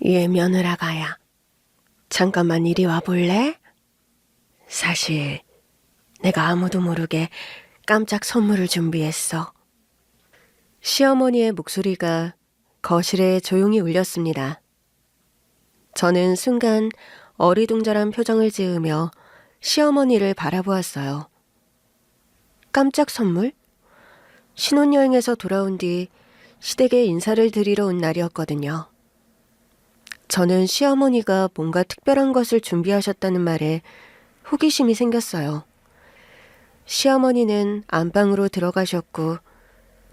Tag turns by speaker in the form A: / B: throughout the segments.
A: 얘 며느라가야. 잠깐만 이리 와볼래? 사실 내가 아무도 모르게 깜짝 선물을 준비했어. 시어머니의 목소리가 거실에 조용히 울렸습니다. 저는 순간 어리둥절한 표정을 지으며 시어머니를 바라보았어요. 깜짝 선물? 신혼여행에서 돌아온 뒤 시댁에 인사를 드리러 온 날이었거든요. 저는 시어머니가 뭔가 특별한 것을 준비하셨다는 말에 호기심이 생겼어요. 시어머니는 안방으로 들어가셨고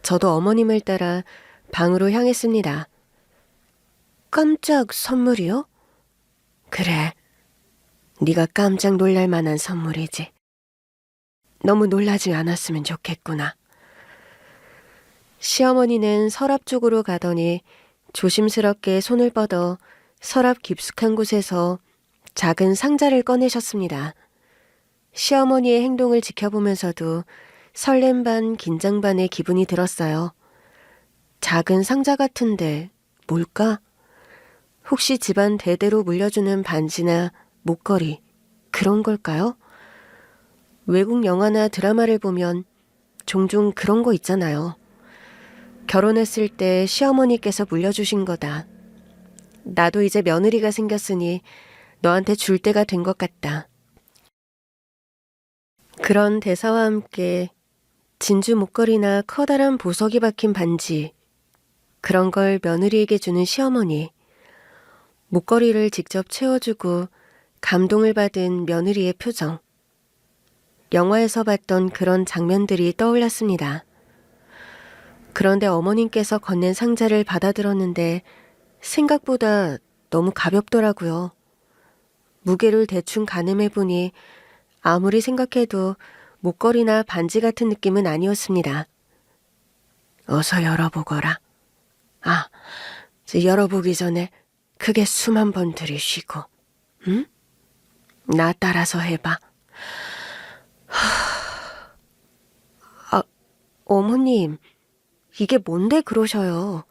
A: 저도 어머님을 따라 방으로 향했습니다. 깜짝 선물이요? 그래, 네가 깜짝 놀랄 만한 선물이지. 너무 놀라지 않았으면 좋겠구나. 시어머니는 서랍 쪽으로 가더니 조심스럽게 손을 뻗어 서랍 깊숙한 곳에서 작은 상자를 꺼내셨습니다. 시어머니의 행동을 지켜보면서도 설렘 반 긴장 반의 기분이 들었어요. 작은 상자 같은데 뭘까? 혹시 집안 대대로 물려주는 반지나 목걸이 그런 걸까요? 외국 영화나 드라마를 보면 종종 그런 거 있잖아요. 결혼했을 때 시어머니께서 물려주신 거다. 나도 이제 며느리가 생겼으니 너한테 줄 때가 된 것 같다. 그런 대사와 함께 진주 목걸이나 커다란 보석이 박힌 반지, 그런 걸 며느리에게 주는 시어머니, 목걸이를 직접 채워주고 감동을 받은 며느리의 표정. 영화에서 봤던 그런 장면들이 떠올랐습니다. 그런데 어머님께서 건넨 상자를 받아들었는데 생각보다 너무 가볍더라고요. 무게를 대충 가늠해보니 아무리 생각해도 목걸이나 반지 같은 느낌은 아니었습니다. 어서 열어보거라. 열어보기 전에 크게 숨 한 번 들이쉬고, 응? 나 따라서 해봐. 어머님, 이게 뭔데 그러셔요?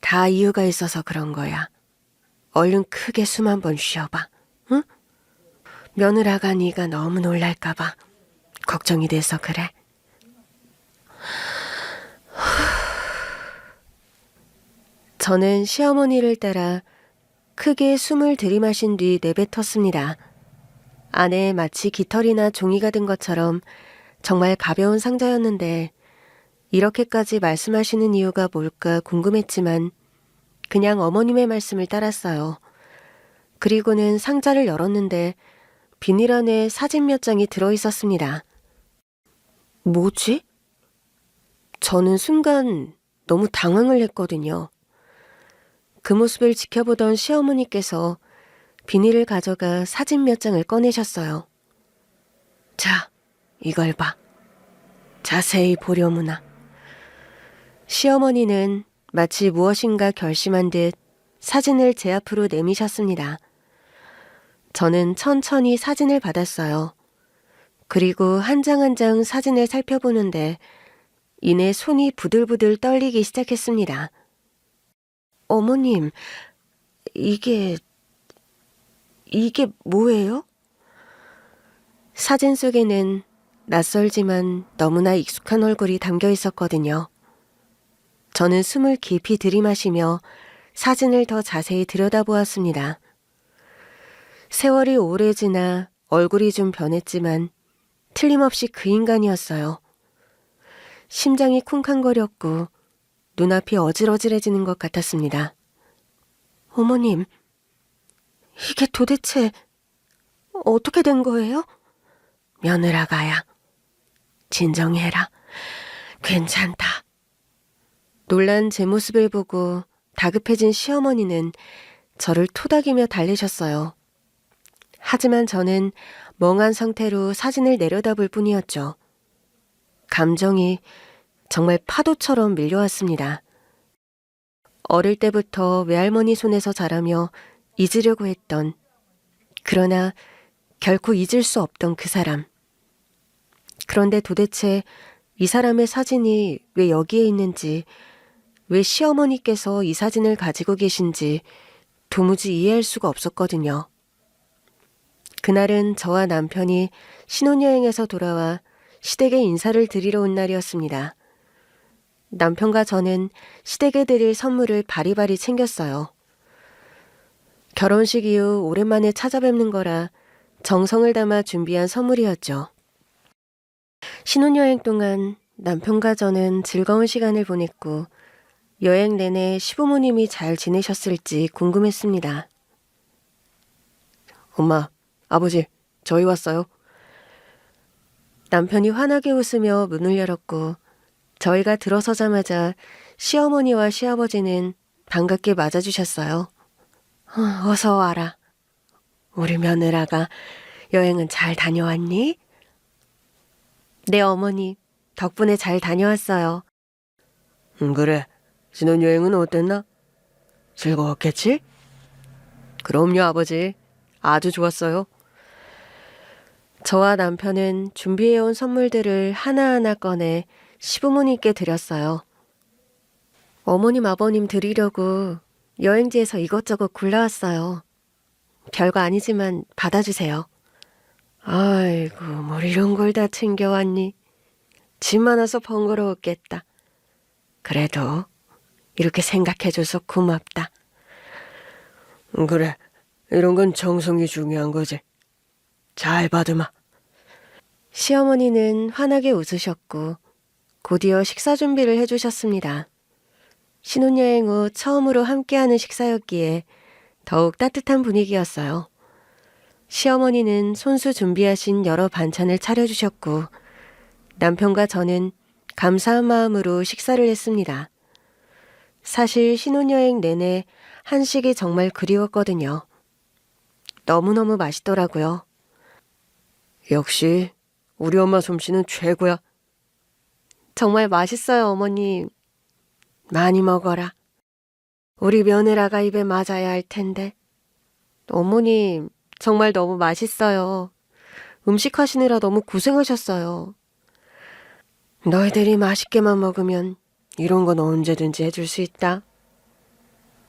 A: 다 이유가 있어서 그런 거야. 얼른 크게 숨 한 번 쉬어봐, 응? 며느라가 네가 너무 놀랄까봐 걱정이 돼서 그래. 저는 시어머니를 따라 크게 숨을 들이마신 뒤 내뱉었습니다. 안에 마치 깃털이나 종이가 든 것처럼 정말 가벼운 상자였는데 이렇게까지 말씀하시는 이유가 뭘까 궁금했지만 그냥 어머님의 말씀을 따랐어요. 그리고는 상자를 열었는데 비닐 안에 사진 몇 장이 들어있었습니다. 뭐지? 저는 순간 너무 당황을 했거든요. 그 모습을 지켜보던 시어머니께서 비닐을 가져가 사진 몇 장을 꺼내셨어요. 자, 이걸 봐. 자세히 보려무나. 시어머니는 마치 무엇인가 결심한 듯 사진을 제 앞으로 내미셨습니다. 저는 천천히 사진을 받았어요. 그리고 한 장 한 장 사진을 살펴보는데 이내 손이 부들부들 떨리기 시작했습니다. 어머님, 이게 뭐예요? 사진 속에는 낯설지만 너무나 익숙한 얼굴이 담겨 있었거든요. 저는 숨을 깊이 들이마시며 사진을 더 자세히 들여다보았습니다. 세월이 오래 지나 얼굴이 좀 변했지만 틀림없이 그 인간이었어요. 심장이 쿵쾅거렸고 눈앞이 어질어질해지는 것 같았습니다. 어머님, 이게 도대체 어떻게 된 거예요? 며느라가야, 진정해라. 괜찮다. 놀란 제 모습을 보고 다급해진 시어머니는 저를 토닥이며 달래셨어요. 하지만 저는 멍한 상태로 사진을 내려다볼 뿐이었죠. 감정이 정말 파도처럼 밀려왔습니다. 어릴 때부터 외할머니 손에서 자라며 잊으려고 했던, 그러나 결코 잊을 수 없던 그 사람. 그런데 도대체 이 사람의 사진이 왜 여기에 있는지, 왜 시어머니께서 이 사진을 가지고 계신지 도무지 이해할 수가 없었거든요. 그날은 저와 남편이 신혼여행에서 돌아와 시댁에 인사를 드리러 온 날이었습니다. 남편과 저는 시댁에 드릴 선물을 바리바리 챙겼어요. 결혼식 이후 오랜만에 찾아뵙는 거라 정성을 담아 준비한 선물이었죠. 신혼여행 동안 남편과 저는 즐거운 시간을 보냈고 여행 내내 시부모님이 잘 지내셨을지 궁금했습니다. 엄마, 아버지, 저희 왔어요. 남편이 환하게 웃으며 문을 열었고 저희가 들어서자마자 시어머니와 시아버지는 반갑게 맞아주셨어요. 어서 와라. 우리 며느라가 여행은 잘 다녀왔니? 네, 어머니. 덕분에 잘 다녀왔어요. 그래. 신혼여행은 어땠나? 즐거웠겠지? 그럼요, 아버지. 아주 좋았어요. 저와 남편은 준비해온 선물들을 하나하나 꺼내 시부모님께 드렸어요. 어머님, 아버님 드리려고 여행지에서 이것저것 골라왔어요. 별거 아니지만 받아주세요. 아이고, 뭘 이런 걸 다 챙겨왔니? 짐 많아서 번거로웠겠다. 그래도 이렇게 생각해줘서 고맙다. 그래, 이런 건 정성이 중요한 거지. 잘 받으마. 시어머니는 환하게 웃으셨고 곧이어 식사 준비를 해주셨습니다. 신혼여행 후 처음으로 함께하는 식사였기에 더욱 따뜻한 분위기였어요. 시어머니는 손수 준비하신 여러 반찬을 차려주셨고 남편과 저는 감사한 마음으로 식사를 했습니다. 사실 신혼여행 내내 한식이 정말 그리웠거든요. 너무너무 맛있더라고요. 역시 우리 엄마 솜씨는 최고야. 정말 맛있어요, 어머님. 많이 먹어라. 우리 며느라가 입에 맞아야 할 텐데. 어머님, 정말 너무 맛있어요. 음식 하시느라 너무 고생하셨어요. 너희들이 맛있게만 먹으면 이런 건 언제든지 해줄 수 있다.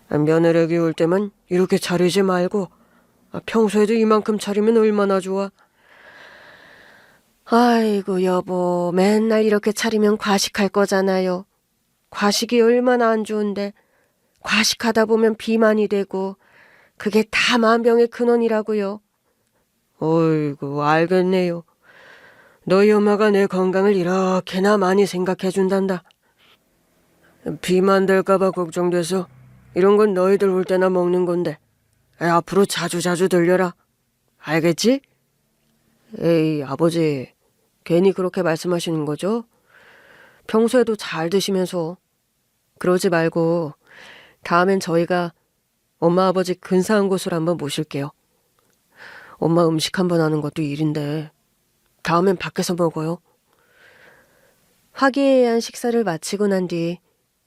A: 며느라기 올 때만 이렇게 차리지 말고 평소에도 이만큼 차리면 얼마나 좋아. 아이고 여보, 맨날 이렇게 차리면 과식할 거잖아요. 과식이 얼마나 안 좋은데 과식하다 보면 비만이 되고 그게 다 만병의 근원이라고요. 어이구, 알겠네요. 너희 엄마가 내 건강을 이렇게나 많이 생각해 준단다. 비만 될까봐 걱정돼서 이런 건 너희들 올 때나 먹는 건데 앞으로 자주자주 들려라. 알겠지? 에이, 아버지, 괜히 그렇게 말씀하시는 거죠? 평소에도 잘 드시면서. 그러지 말고 다음엔 저희가 엄마 아버지 근사한 곳으로 한번 모실게요. 엄마 음식 한번 하는 것도 일인데 다음엔 밖에서 먹어요. 화기애애한 식사를 마치고 난 뒤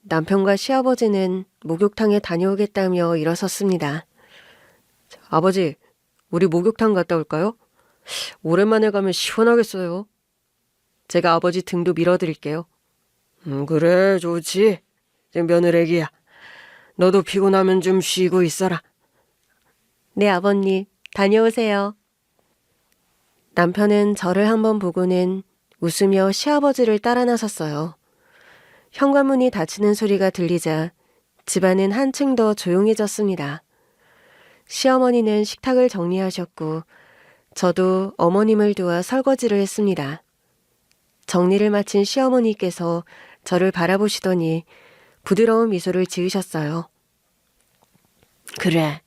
A: 남편과 시아버지는 목욕탕에 다녀오겠다며 일어섰습니다. 아버지, 우리 목욕탕 갔다 올까요? 오랜만에 가면 시원하겠어요. 제가 아버지 등도 밀어드릴게요. 그래, 좋지. 며느리야, 너도 피곤하면 좀 쉬고 있어라. 네, 아버님, 다녀오세요. 남편은 저를 한번 보고는 웃으며 시아버지를 따라 나섰어요. 현관문이 닫히는 소리가 들리자 집안은 한층 더 조용해졌습니다. 시어머니는 식탁을 정리하셨고 저도 어머님을 도와 설거지를 했습니다. 정리를 마친 시어머니께서 저를 바라보시더니 부드러운 미소를 지으셨어요. 그래,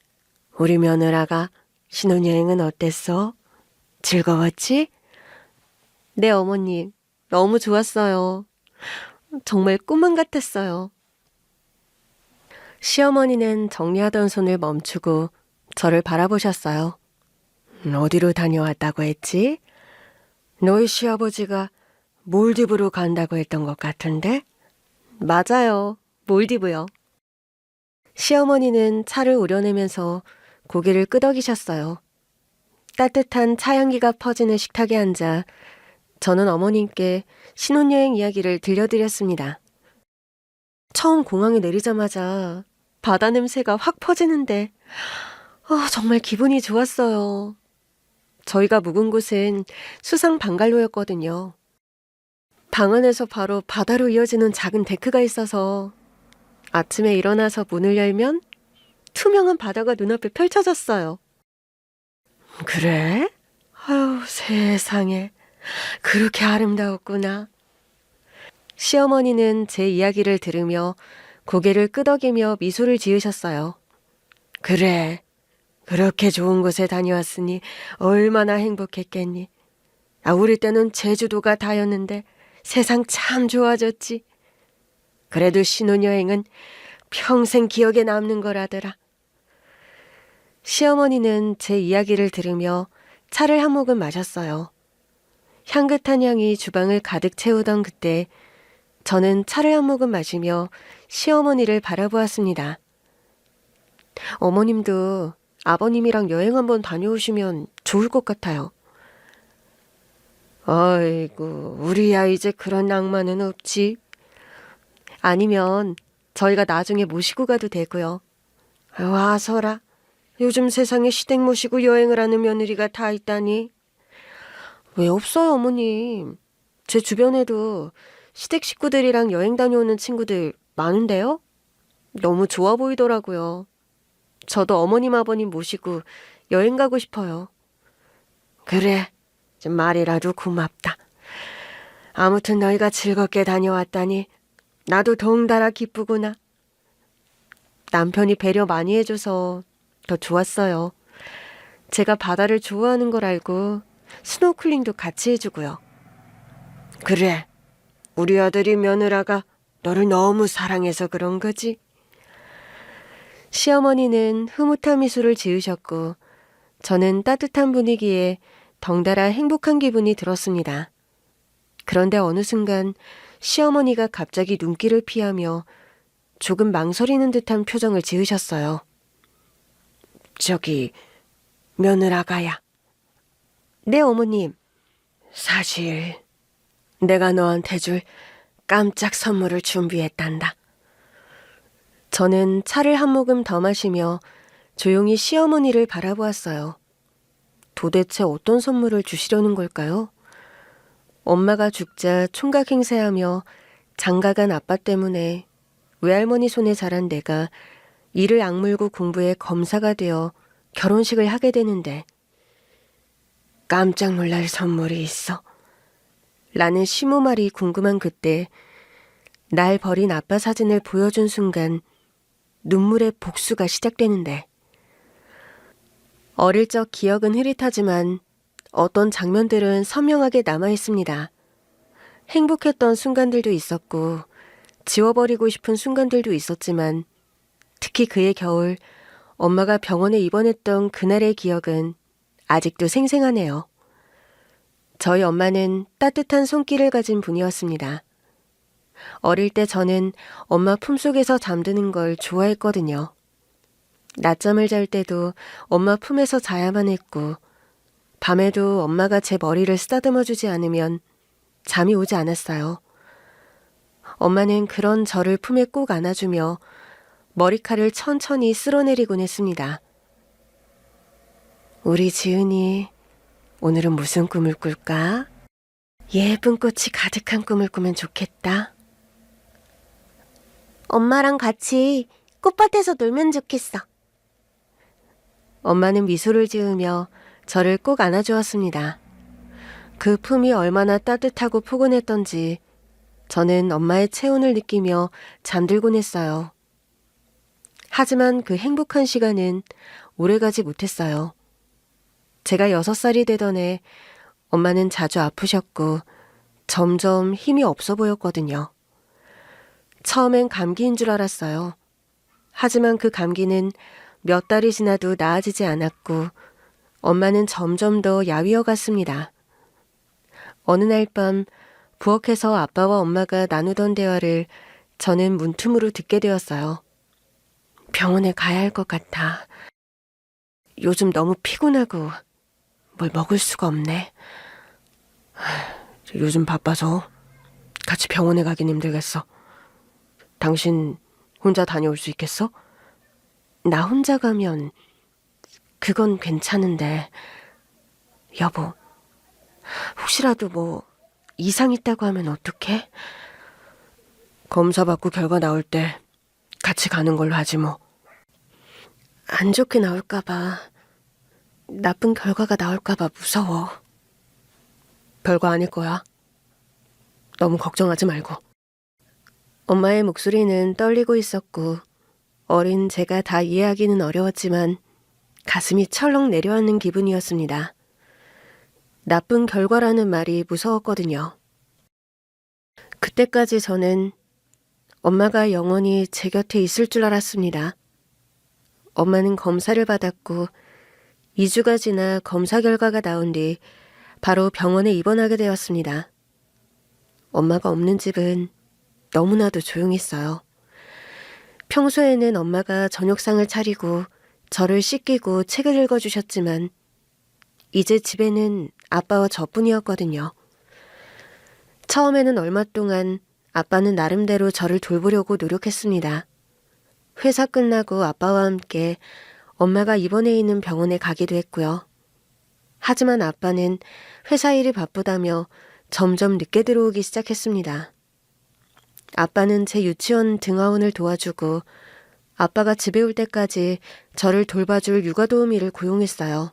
A: 우리 며느라가 신혼여행은 어땠어? 즐거웠지? 네, 어머님. 너무 좋았어요. 정말 꿈만 같았어요. 시어머니는 정리하던 손을 멈추고 저를 바라보셨어요. 어디로 다녀왔다고 했지? 너희 시아버지가 몰디브로 간다고 했던 것 같은데? 맞아요. 몰디브요. 시어머니는 차를 우려내면서 고개를 끄덕이셨어요. 따뜻한 차향기가 퍼지는 식탁에 앉아 저는 어머님께 신혼여행 이야기를 들려드렸습니다. 처음 공항에 내리자마자 바다 냄새가 확 퍼지는데 정말 기분이 좋았어요. 저희가 묵은 곳은 수상 방갈로였거든요. 방 안에서 바로 바다로 이어지는 작은 데크가 있어서 아침에 일어나서 문을 열면 투명한 바다가 눈앞에 펼쳐졌어요. 그래? 아유, 세상에. 그렇게 아름다웠구나. 시어머니는 제 이야기를 들으며 고개를 끄덕이며 미소를 지으셨어요. 그래, 그렇게 좋은 곳에 다녀왔으니 얼마나 행복했겠니. 우리 때는 제주도가 다였는데 세상 참 좋아졌지. 그래도 신혼여행은 평생 기억에 남는 거라더라. 시어머니는 제 이야기를 들으며 차를 한 모금 마셨어요. 향긋한 향이 주방을 가득 채우던 그때 저는 차를 한 모금 마시며 시어머니를 바라보았습니다. 어머님도 아버님이랑 여행 한번 다녀오시면 좋을 것 같아요. 아이고, 우리야 이제 그런 낭만은 없지. 아니면 저희가 나중에 모시고 가도 되고요. 와서라. 요즘 세상에 시댁 모시고 여행을 하는 며느리가 다 있다니. 왜 없어요, 어머님. 제 주변에도 시댁 식구들이랑 여행 다녀오는 친구들 많은데요? 너무 좋아 보이더라고요. 저도 어머님, 아버님 모시고 여행 가고 싶어요. 그래, 좀 말이라도 고맙다. 아무튼 너희가 즐겁게 다녀왔다니 나도 덩달아 기쁘구나. 남편이 배려 많이 해줘서 더 좋았어요. 제가 바다를 좋아하는 걸 알고 스노클링도 같이 해주고요. 그래, 우리 아들이 며느라가 너를 너무 사랑해서 그런 거지. 시어머니는 흐뭇한 미소를 지으셨고 저는 따뜻한 분위기에 덩달아 행복한 기분이 들었습니다. 그런데 어느 순간 시어머니가 갑자기 눈길을 피하며 조금 망설이는 듯한 표정을 지으셨어요. 저기, 며느라가야. 네, 어머님. 사실 내가 너한테 줄 깜짝 선물을 준비했단다. 저는 차를 한 모금 더 마시며 조용히 시어머니를 바라보았어요. 도대체 어떤 선물을 주시려는 걸까요? 엄마가 죽자 총각 행세하며 장가간 아빠 때문에 외할머니 손에 자란 내가 이를 악물고 공부해 검사가 되어 결혼식을 하게 되는데 깜짝 놀랄 선물이 있어. 라는 시모 말이 궁금한 그때 날 버린 아빠 사진을 보여준 순간 눈물의 복수가 시작되는데 어릴 적 기억은 흐릿하지만 어떤 장면들은 선명하게 남아있습니다. 행복했던 순간들도 있었고 지워버리고 싶은 순간들도 있었지만 특히 그해 겨울 엄마가 병원에 입원했던 그날의 기억은 아직도 생생하네요. 저희 엄마는 따뜻한 손길을 가진 분이었습니다. 어릴 때 저는 엄마 품속에서 잠드는 걸 좋아했거든요. 낮잠을 잘 때도 엄마 품에서 자야만 했고 밤에도 엄마가 제 머리를 쓰다듬어 주지 않으면 잠이 오지 않았어요. 엄마는 그런 저를 품에 꼭 안아주며 머리칼을 천천히 쓸어내리곤 했습니다. 우리 지은이 오늘은 무슨 꿈을 꿀까? 예쁜 꽃이 가득한 꿈을 꾸면 좋겠다. 엄마랑 같이 꽃밭에서 놀면 좋겠어. 엄마는 미소를 지으며 저를 꼭 안아주었습니다. 그 품이 얼마나 따뜻하고 포근했던지 저는 엄마의 체온을 느끼며 잠들곤 했어요. 하지만 그 행복한 시간은 오래가지 못했어요. 제가 6살이 되던 해 엄마는 자주 아프셨고 점점 힘이 없어 보였거든요. 처음엔 감기인 줄 알았어요. 하지만 그 감기는 몇 달이 지나도 나아지지 않았고 엄마는 점점 더 야위어 갔습니다. 어느 날 밤 부엌에서 아빠와 엄마가 나누던 대화를 저는 문틈으로 듣게 되었어요. 병원에 가야 할 것 같아. 요즘 너무 피곤하고 뭘 먹을 수가 없네. 요즘 바빠서 같이 병원에 가긴 힘들겠어. 당신 혼자 다녀올 수 있겠어? 나 혼자 가면 그건 괜찮은데, 여보, 혹시라도 뭐 이상 있다고 하면 어떡해? 검사 받고 결과 나올 때 같이 가는 걸로 하지 뭐. 안 좋게 나올까봐, 나쁜 결과가 나올까봐 무서워. 별거 아닐 거야. 너무 걱정하지 말고. 엄마의 목소리는 떨리고 있었고 어린 제가 다 이해하기는 어려웠지만 가슴이 철렁 내려앉는 기분이었습니다. 나쁜 결과라는 말이 무서웠거든요. 그때까지 저는 엄마가 영원히 제 곁에 있을 줄 알았습니다. 엄마는 검사를 받았고 2주가 지나 검사 결과가 나온 뒤 바로 병원에 입원하게 되었습니다. 엄마가 없는 집은 너무나도 조용했어요. 평소에는 엄마가 저녁상을 차리고 저를 씻기고 책을 읽어주셨지만 이제 집에는 아빠와 저뿐이었거든요. 처음에는 얼마 동안 아빠는 나름대로 저를 돌보려고 노력했습니다. 회사 끝나고 아빠와 함께 엄마가 입원해 있는 병원에 가기도 했고요. 하지만 아빠는 회사 일이 바쁘다며 점점 늦게 들어오기 시작했습니다. 아빠는 제 유치원 등하원을 도와주고 아빠가 집에 올 때까지 저를 돌봐줄 육아도우미를 고용했어요.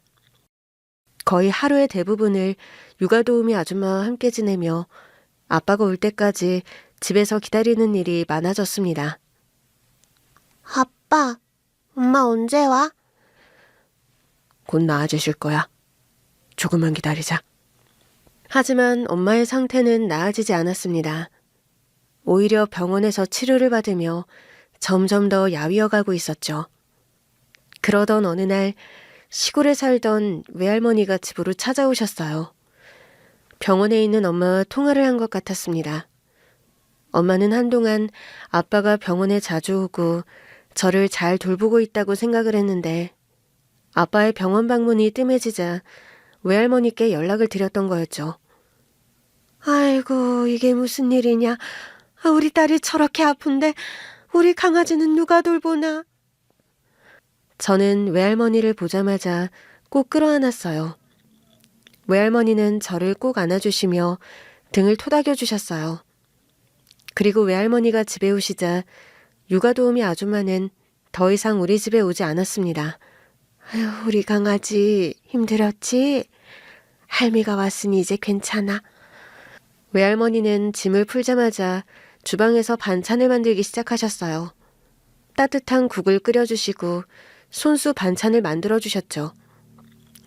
A: 거의 하루의 대부분을 육아도우미 아줌마와 함께 지내며 아빠가 올 때까지 집에서 기다리는 일이 많아졌습니다.
B: 아빠, 엄마 언제 와?
A: 곧 나아지실 거야. 조금만 기다리자. 하지만 엄마의 상태는 나아지지 않았습니다. 오히려 병원에서 치료를 받으며 점점 더 야위어가고 있었죠. 그러던 어느 날 시골에 살던 외할머니가 집으로 찾아오셨어요. 병원에 있는 엄마와 통화를 한 것 같았습니다. 엄마는 한동안 아빠가 병원에 자주 오고 저를 잘 돌보고 있다고 생각을 했는데 아빠의 병원 방문이 뜸해지자 외할머니께 연락을 드렸던 거였죠. 아이고, 이게 무슨 일이냐. 우리 딸이 저렇게 아픈데 우리 강아지는 누가 돌보나. 저는 외할머니를 보자마자 꼭 끌어안았어요. 외할머니는 저를 꼭 안아주시며 등을 토닥여 주셨어요. 그리고 외할머니가 집에 오시자 육아도우미 아줌마는 더 이상 우리 집에 오지 않았습니다. 아유, 우리 강아지 힘들었지? 할미가 왔으니 이제 괜찮아. 외할머니는 짐을 풀자마자 주방에서 반찬을 만들기 시작하셨어요. 따뜻한 국을 끓여주시고 손수 반찬을 만들어주셨죠.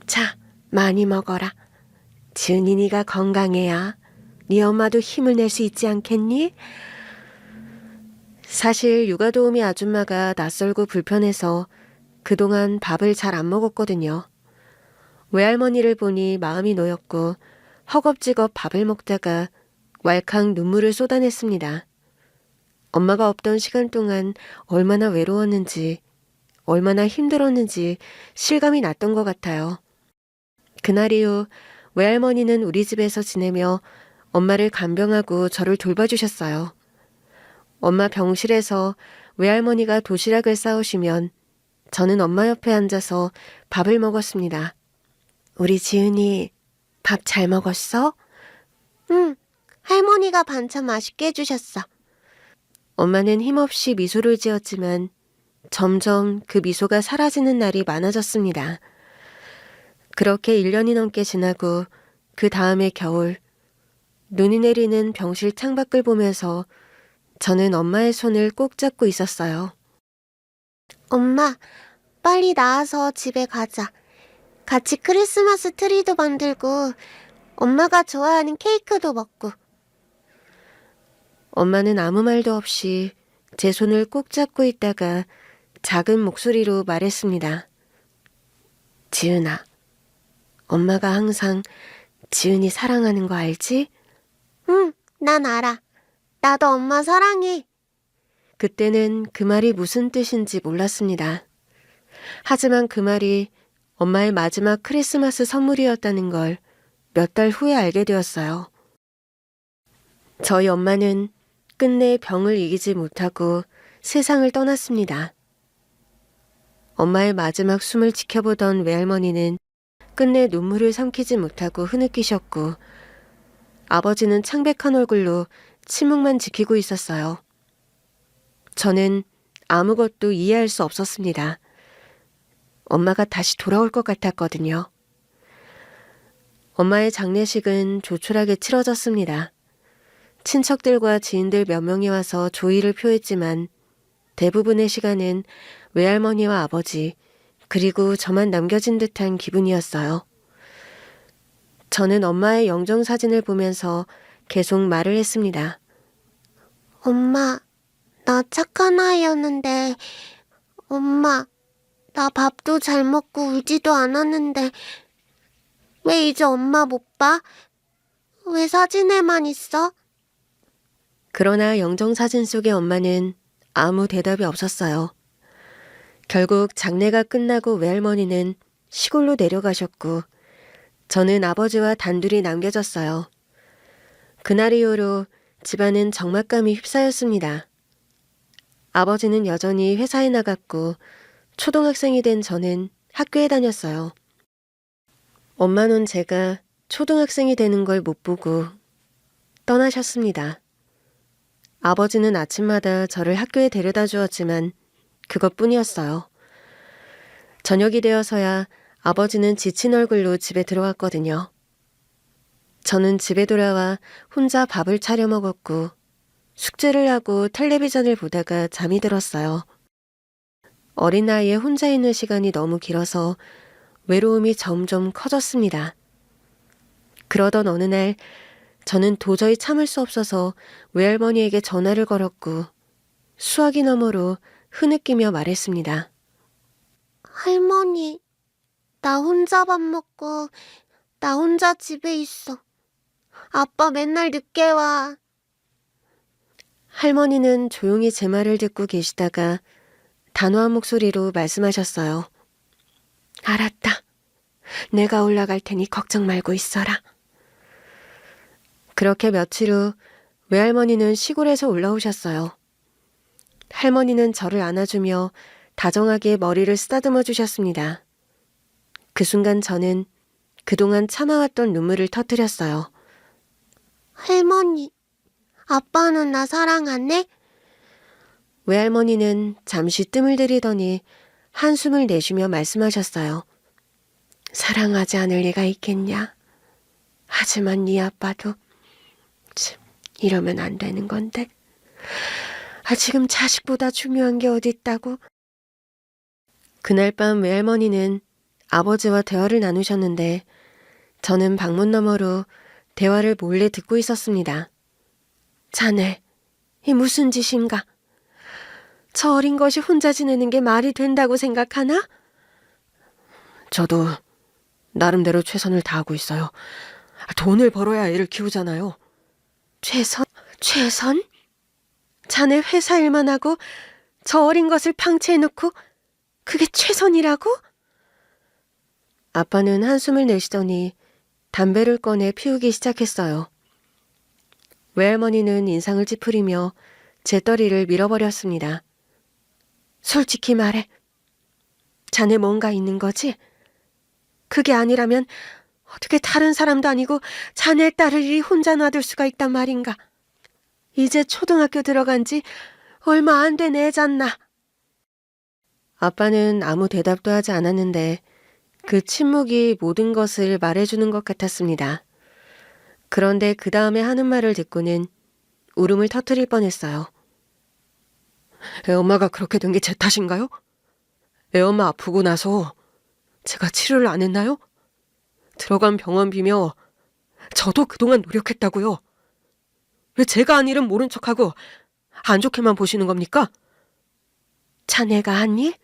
A: 자, 많이 먹어라. 지은이 네가 건강해야 네 엄마도 힘을 낼 수 있지 않겠니? 사실 육아도우미 아줌마가 낯설고 불편해서 그동안 밥을 잘 안 먹었거든요. 외할머니를 보니 마음이 놓였고 허겁지겁 밥을 먹다가 왈칵 눈물을 쏟아냈습니다. 엄마가 없던 시간 동안 얼마나 외로웠는지, 얼마나 힘들었는지 실감이 났던 것 같아요. 그날 이후 외할머니는 우리 집에서 지내며 엄마를 간병하고 저를 돌봐주셨어요. 엄마 병실에서 외할머니가 도시락을 싸오시면 저는 엄마 옆에 앉아서 밥을 먹었습니다. 우리 지은이 밥 잘 먹었어?
B: 응, 할머니가 반찬 맛있게 해주셨어.
A: 엄마는 힘없이 미소를 지었지만 점점 그 미소가 사라지는 날이 많아졌습니다. 그렇게 1년이 넘게 지나고 그 다음에 겨울, 눈이 내리는 병실 창밖을 보면서 저는 엄마의 손을 꼭 잡고 있었어요.
B: 엄마, 빨리 나와서 집에 가자. 같이 크리스마스 트리도 만들고 엄마가 좋아하는 케이크도 먹고.
A: 엄마는 아무 말도 없이 제 손을 꼭 잡고 있다가 작은 목소리로 말했습니다. 지은아, 엄마가 항상 지은이 사랑하는 거 알지?
B: 응, 난 알아. 나도 엄마 사랑해.
A: 그때는 그 말이 무슨 뜻인지 몰랐습니다. 하지만 그 말이 엄마의 마지막 크리스마스 선물이었다는 걸 몇 달 후에 알게 되었어요. 저희 엄마는 끝내 병을 이기지 못하고 세상을 떠났습니다. 엄마의 마지막 숨을 지켜보던 외할머니는 끝내 눈물을 삼키지 못하고 흐느끼셨고 아버지는 창백한 얼굴로 침묵만 지키고 있었어요. 저는 아무것도 이해할 수 없었습니다. 엄마가 다시 돌아올 것 같았거든요. 엄마의 장례식은 조촐하게 치러졌습니다. 친척들과 지인들 몇 명이 와서 조의를 표했지만 대부분의 시간은 외할머니와 아버지 그리고 저만 남겨진 듯한 기분이었어요. 저는 엄마의 영정사진을 보면서 계속 말을 했습니다.
B: 엄마, 나 착한 아이였는데, 엄마, 나 밥도 잘 먹고 울지도 않았는데, 왜 이제 엄마 못 봐? 왜 사진에만 있어?
A: 그러나 영정사진 속의 엄마는 아무 대답이 없었어요. 결국 장례가 끝나고 외할머니는 시골로 내려가셨고 저는 아버지와 단둘이 남겨졌어요. 그날 이후로 집안은 적막감이 휩싸였습니다. 아버지는 여전히 회사에 나갔고 초등학생이 된 저는 학교에 다녔어요. 엄마는 제가 초등학생이 되는 걸 못 보고 떠나셨습니다. 아버지는 아침마다 저를 학교에 데려다 주었지만 그것뿐이었어요. 저녁이 되어서야 아버지는 지친 얼굴로 집에 들어왔거든요. 저는 집에 돌아와 혼자 밥을 차려 먹었고 숙제를 하고 텔레비전을 보다가 잠이 들었어요. 어린 나이에 혼자 있는 시간이 너무 길어서 외로움이 점점 커졌습니다. 그러던 어느 날 저는 도저히 참을 수 없어서 외할머니에게 전화를 걸었고 수화기 너머로 흐느끼며 말했습니다.
B: 할머니, 나 혼자 밥 먹고, 나 혼자 집에 있어. 아빠 맨날 늦게 와.
A: 할머니는 조용히 제 말을 듣고 계시다가 단호한 목소리로 말씀하셨어요. 알았다. 내가 올라갈 테니 걱정 말고 있어라. 그렇게 며칠 후 외할머니는 시골에서 올라오셨어요. 할머니는 저를 안아주며 다정하게 머리를 쓰다듬어 주셨습니다. 그 순간 저는 그동안 참아왔던 눈물을 터뜨렸어요.
B: 할머니, 아빠는 나 사랑하네?
A: 외할머니는 잠시 뜸을 들이더니 한숨을 내쉬며 말씀하셨어요. 사랑하지 않을 리가 있겠냐? 하지만 네 아빠도 참 이러면 안 되는 건데. 지금 자식보다 중요한 게 어디 있다고? 그날 밤 외할머니는 아버지와 대화를 나누셨는데 저는 방문 너머로 대화를 몰래 듣고 있었습니다. 자네, 이 무슨 짓인가? 저 어린 것이 혼자 지내는 게 말이 된다고 생각하나? 저도 나름대로 최선을 다하고 있어요. 돈을 벌어야 애를 키우잖아요. 최선? 자네 회사 일만 하고 저 어린 것을 방치해놓고 그게 최선이라고? 아빠는 한숨을 내쉬더니 담배를 꺼내 피우기 시작했어요. 외할머니는 인상을 찌푸리며 제 떠리를 밀어버렸습니다. 솔직히 말해. 자네 뭔가 있는 거지? 그게 아니라면 어떻게 다른 사람도 아니고 자네 딸을 이리 혼자 놔둘 수가 있단 말인가? 이제 초등학교 들어간 지 얼마 안 된 애잖나. 아빠는 아무 대답도 하지 않았는데 그 침묵이 모든 것을 말해주는 것 같았습니다. 그런데 그 다음에 하는 말을 듣고는 울음을 터뜨릴 뻔했어요. 애엄마가 그렇게 된 게 제 탓인가요? 애엄마 아프고 나서 제가 치료를 안 했나요? 들어간 병원 비며 저도 그동안 노력했다고요. 왜 제가 한 일은 모른 척하고 안 좋게만 보시는 겁니까? 자네가 한 일?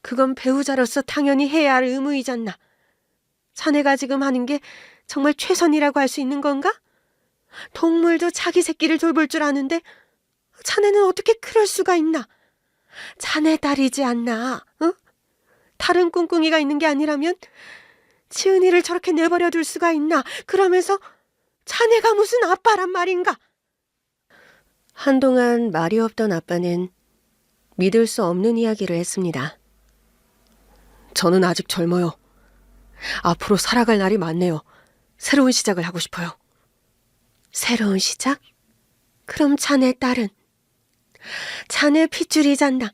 A: 그건 배우자로서 당연히 해야 할 의무이잖나. 자네가 지금 하는 게 정말 최선이라고 할 수 있는 건가? 동물도 자기 새끼를 돌볼 줄 아는데 자네는 어떻게 그럴 수가 있나? 자네 딸이지 않나? 어? 다른 꿍꿍이가 있는 게 아니라면 지은이를 저렇게 내버려 둘 수가 있나? 그러면서 자네가 무슨 아빠란 말인가? 한동안 말이 없던 아빠는 믿을 수 없는 이야기를 했습니다. 저는 아직 젊어요. 앞으로 살아갈 날이 많네요. 새로운 시작을 하고 싶어요. 새로운 시작? 그럼 자네 딸은? 자네 핏줄이 잔다.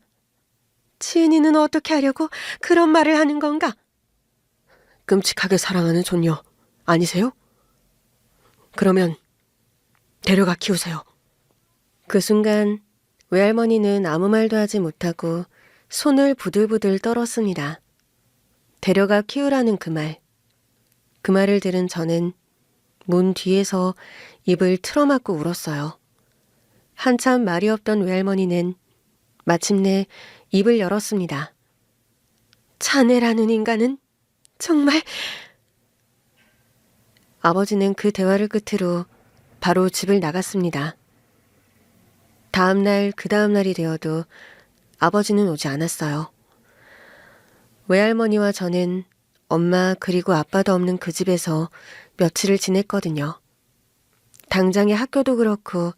A: 지은이는 어떻게 하려고 그런 말을 하는 건가? 끔찍하게 사랑하는 존녀 아니세요? 그러면 데려가 키우세요. 그 순간 외할머니는 아무 말도 하지 못하고 손을 부들부들 떨었습니다. 데려가 키우라는 그 말. 그 말을 들은 저는 문 뒤에서 입을 틀어막고 울었어요. 한참 말이 없던 외할머니는 마침내 입을 열었습니다. 자네라는 인간은 정말... 아버지는 그 대화를 끝으로 바로 집을 나갔습니다. 다음날 그 다음날이 되어도 아버지는 오지 않았어요. 외할머니와 저는 엄마 그리고 아빠도 없는 그 집에서 며칠을 지냈거든요. 당장의 학교도 그렇고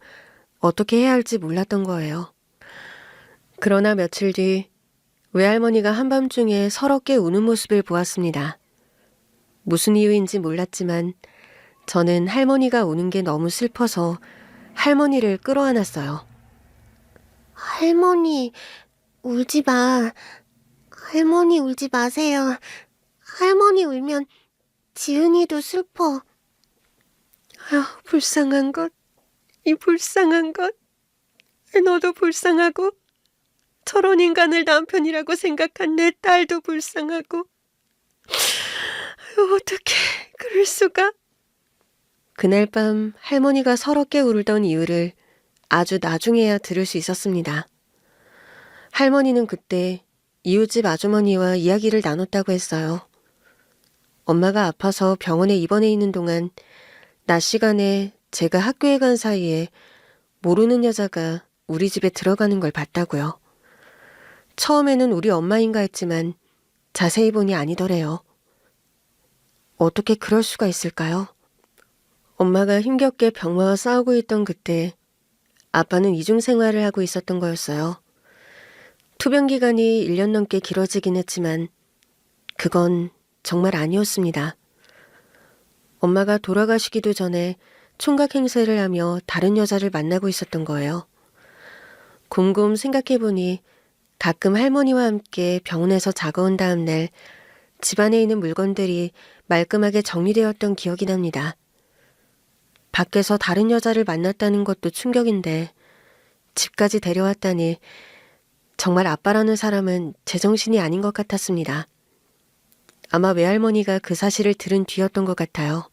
A: 어떻게 해야 할지 몰랐던 거예요. 그러나 며칠 뒤 외할머니가 한밤중에 서럽게 우는 모습을 보았습니다. 무슨 이유인지 몰랐지만 저는 할머니가 우는 게 너무 슬퍼서 할머니를 끌어안았어요.
B: 할머니, 울지 마. 할머니 울지 마세요. 할머니 울면 지은이도 슬퍼.
A: 아휴, 불쌍한 것. 이 불쌍한 것. 너도 불쌍하고 저런 인간을 남편이라고 생각한 내 딸도 불쌍하고. 아유, 어떡해. 그럴 수가. 그날 밤 할머니가 서럽게 울던 이유를 아주 나중에야 들을 수 있었습니다. 할머니는 그때 이웃집 아주머니와 이야기를 나눴다고 했어요. 엄마가 아파서 병원에 입원해 있는 동안 낮 시간에 제가 학교에 간 사이에 모르는 여자가 우리 집에 들어가는 걸 봤다고요. 처음에는 우리 엄마인가 했지만 자세히 보니 아니더래요. 어떻게 그럴 수가 있을까요? 엄마가 힘겹게 병마와 싸우고 있던 그때 아빠는 이중 생활을 하고 있었던 거였어요. 투병 기간이 1년 넘게 길어지긴 했지만 그건 정말 아니었습니다. 엄마가 돌아가시기도 전에 총각 행세를 하며 다른 여자를 만나고 있었던 거예요. 곰곰 생각해보니 가끔 할머니와 함께 병원에서 자고 온 다음 날 집안에 있는 물건들이 말끔하게 정리되었던 기억이 납니다. 밖에서 다른 여자를 만났다는 것도 충격인데 집까지 데려왔다니 정말 아빠라는 사람은 제정신이 아닌 것 같았습니다. 아마 외할머니가 그 사실을 들은 뒤였던 것 같아요.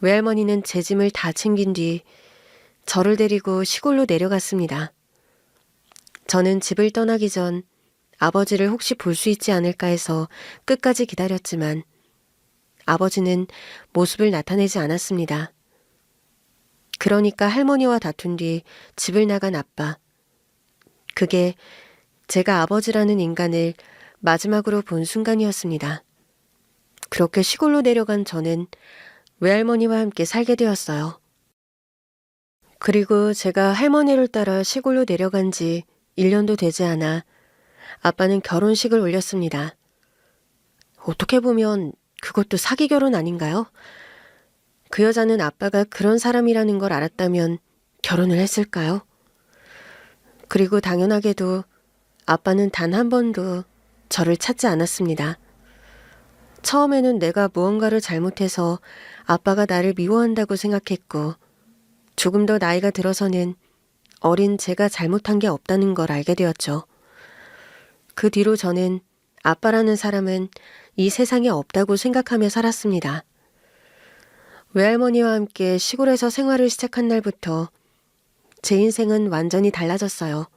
A: 외할머니는 제 짐을 다 챙긴 뒤 저를 데리고 시골로 내려갔습니다. 저는 집을 떠나기 전 아버지를 혹시 볼 수 있지 않을까 해서 끝까지 기다렸지만 아버지는 모습을 나타내지 않았습니다. 그러니까 할머니와 다툰 뒤 집을 나간 아빠. 그게 제가 아버지라는 인간을 마지막으로 본 순간이었습니다. 그렇게 시골로 내려간 저는 외할머니와 함께 살게 되었어요. 그리고 제가 할머니를 따라 시골로 내려간 지 1년도 되지 않아 아빠는 결혼식을 올렸습니다. 어떻게 보면 그것도 사기 결혼 아닌가요? 그 여자는 아빠가 그런 사람이라는 걸 알았다면 결혼을 했을까요? 그리고 당연하게도 아빠는 단 한 번도 저를 찾지 않았습니다. 처음에는 내가 무언가를 잘못해서 아빠가 나를 미워한다고 생각했고 조금 더 나이가 들어서는 어린 제가 잘못한 게 없다는 걸 알게 되었죠. 그 뒤로 저는 아빠라는 사람은 이 세상에 없다고 생각하며 살았습니다. 외할머니와 함께 시골에서 생활을 시작한 날부터 제 인생은 완전히 달라졌어요.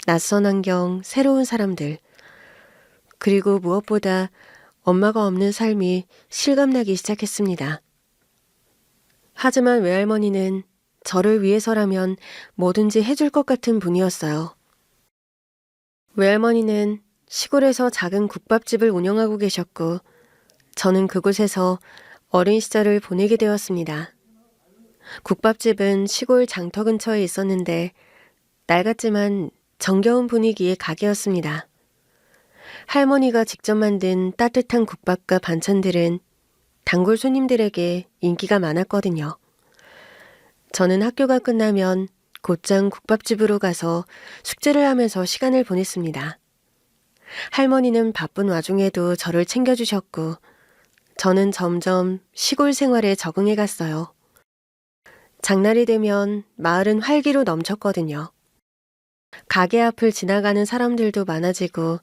A: 낯선 환경, 새로운 사람들, 그리고 무엇보다 엄마가 없는 삶이 실감나기 시작했습니다. 하지만 외할머니는 저를 위해서라면 뭐든지 해줄 것 같은 분이었어요. 외할머니는 시골에서 작은 국밥집을 운영하고 계셨고 저는 그곳에서 어린 시절을 보내게 되었습니다. 국밥집은 시골 장터 근처에 있었는데 낡았지만 정겨운 분위기의 가게였습니다. 할머니가 직접 만든 따뜻한 국밥과 반찬들은 단골 손님들에게 인기가 많았거든요. 저는 학교가 끝나면 곧장 국밥집으로 가서 숙제를 하면서 시간을 보냈습니다. 할머니는 바쁜 와중에도 저를 챙겨주셨고, 저는 점점 시골 생활에 적응해 갔어요. 장날이 되면 마을은 활기로 넘쳤거든요. 가게 앞을 지나가는 사람들도 많아지고,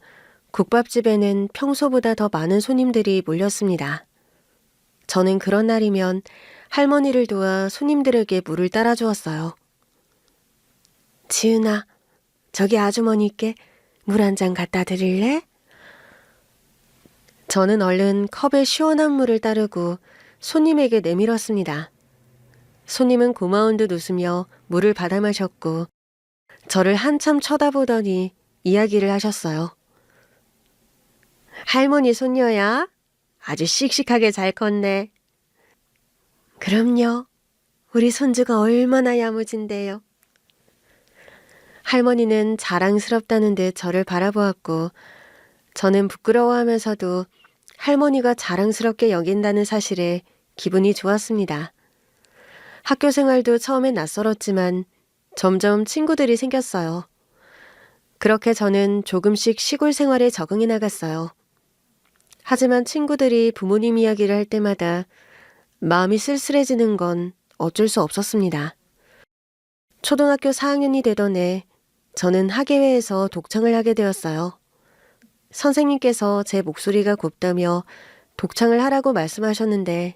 A: 국밥집에는 평소보다 더 많은 손님들이 몰렸습니다. 저는 그런 날이면 할머니를 도와 손님들에게 물을 따라 주었어요. 지은아, 저기 아주머니께 물 한 잔 갖다 드릴래? 저는 얼른 컵에 시원한 물을 따르고 손님에게 내밀었습니다. 손님은 고마운 듯 웃으며 물을 받아 마셨고 저를 한참 쳐다보더니 이야기를 하셨어요. 할머니 손녀야? 아주 씩씩하게 잘 컸네. 그럼요. 우리 손주가 얼마나 야무진데요. 할머니는 자랑스럽다는 듯 저를 바라보았고 저는 부끄러워하면서도 할머니가 자랑스럽게 여긴다는 사실에 기분이 좋았습니다. 학교 생활도 처음엔 낯설었지만 점점 친구들이 생겼어요. 그렇게 저는 조금씩 시골 생활에 적응해 나갔어요. 하지만 친구들이 부모님 이야기를 할 때마다 마음이 쓸쓸해지는 건 어쩔 수 없었습니다. 초등학교 4학년이 되던 해 저는 학예회에서 독창을 하게 되었어요. 선생님께서 제 목소리가 곱다며 독창을 하라고 말씀하셨는데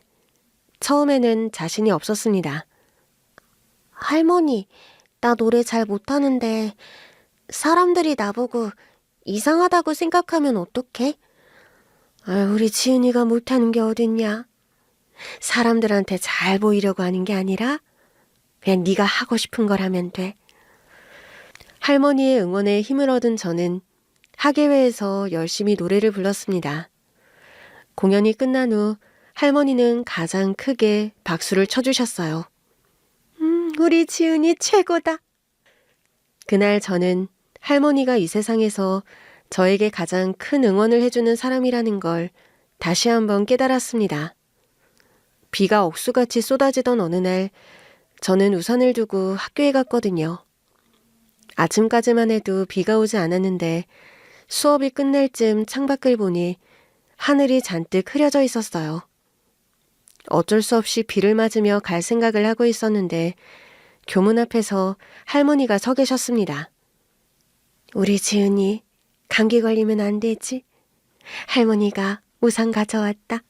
A: 처음에는 자신이 없었습니다.
B: 할머니, 나 노래 잘 못하는데 사람들이 나보고 이상하다고 생각하면 어떡해?
A: 우리 지은이가 못하는 게 어딨냐? 사람들한테 잘 보이려고 하는 게 아니라 그냥 네가 하고 싶은 걸 하면 돼. 할머니의 응원에 힘을 얻은 저는 학예회에서 열심히 노래를 불렀습니다. 공연이 끝난 후 할머니는 가장 크게 박수를 쳐주셨어요. 우리 지은이 최고다. 그날 저는 할머니가 이 세상에서 저에게 가장 큰 응원을 해주는 사람이라는 걸 다시 한번 깨달았습니다. 비가 억수같이 쏟아지던 어느 날 저는 우산을 두고 학교에 갔거든요. 아침까지만 해도 비가 오지 않았는데 수업이 끝날 쯤 창밖을 보니 하늘이 잔뜩 흐려져 있었어요. 어쩔 수 없이 비를 맞으며 갈 생각을 하고 있었는데 교문 앞에서 할머니가 서 계셨습니다. 우리 지은이 감기 걸리면 안 되지? 할머니가 우산 가져왔다.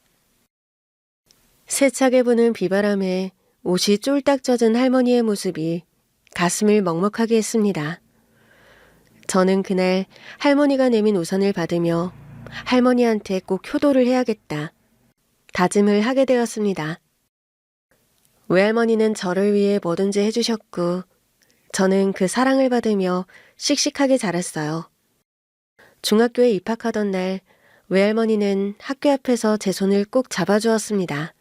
A: 세차게 부는 비바람에 옷이 쫄딱 젖은 할머니의 모습이 가슴을 먹먹하게 했습니다. 저는 그날 할머니가 내민 우산을 받으며 할머니한테 꼭 효도를 해야겠다. 다짐을 하게 되었습니다. 외할머니는 저를 위해 뭐든지 해주셨고 저는 그 사랑을 받으며 씩씩하게 자랐어요. 중학교에 입학하던 날 외할머니는 학교 앞에서 제 손을 꼭 잡아주었습니다.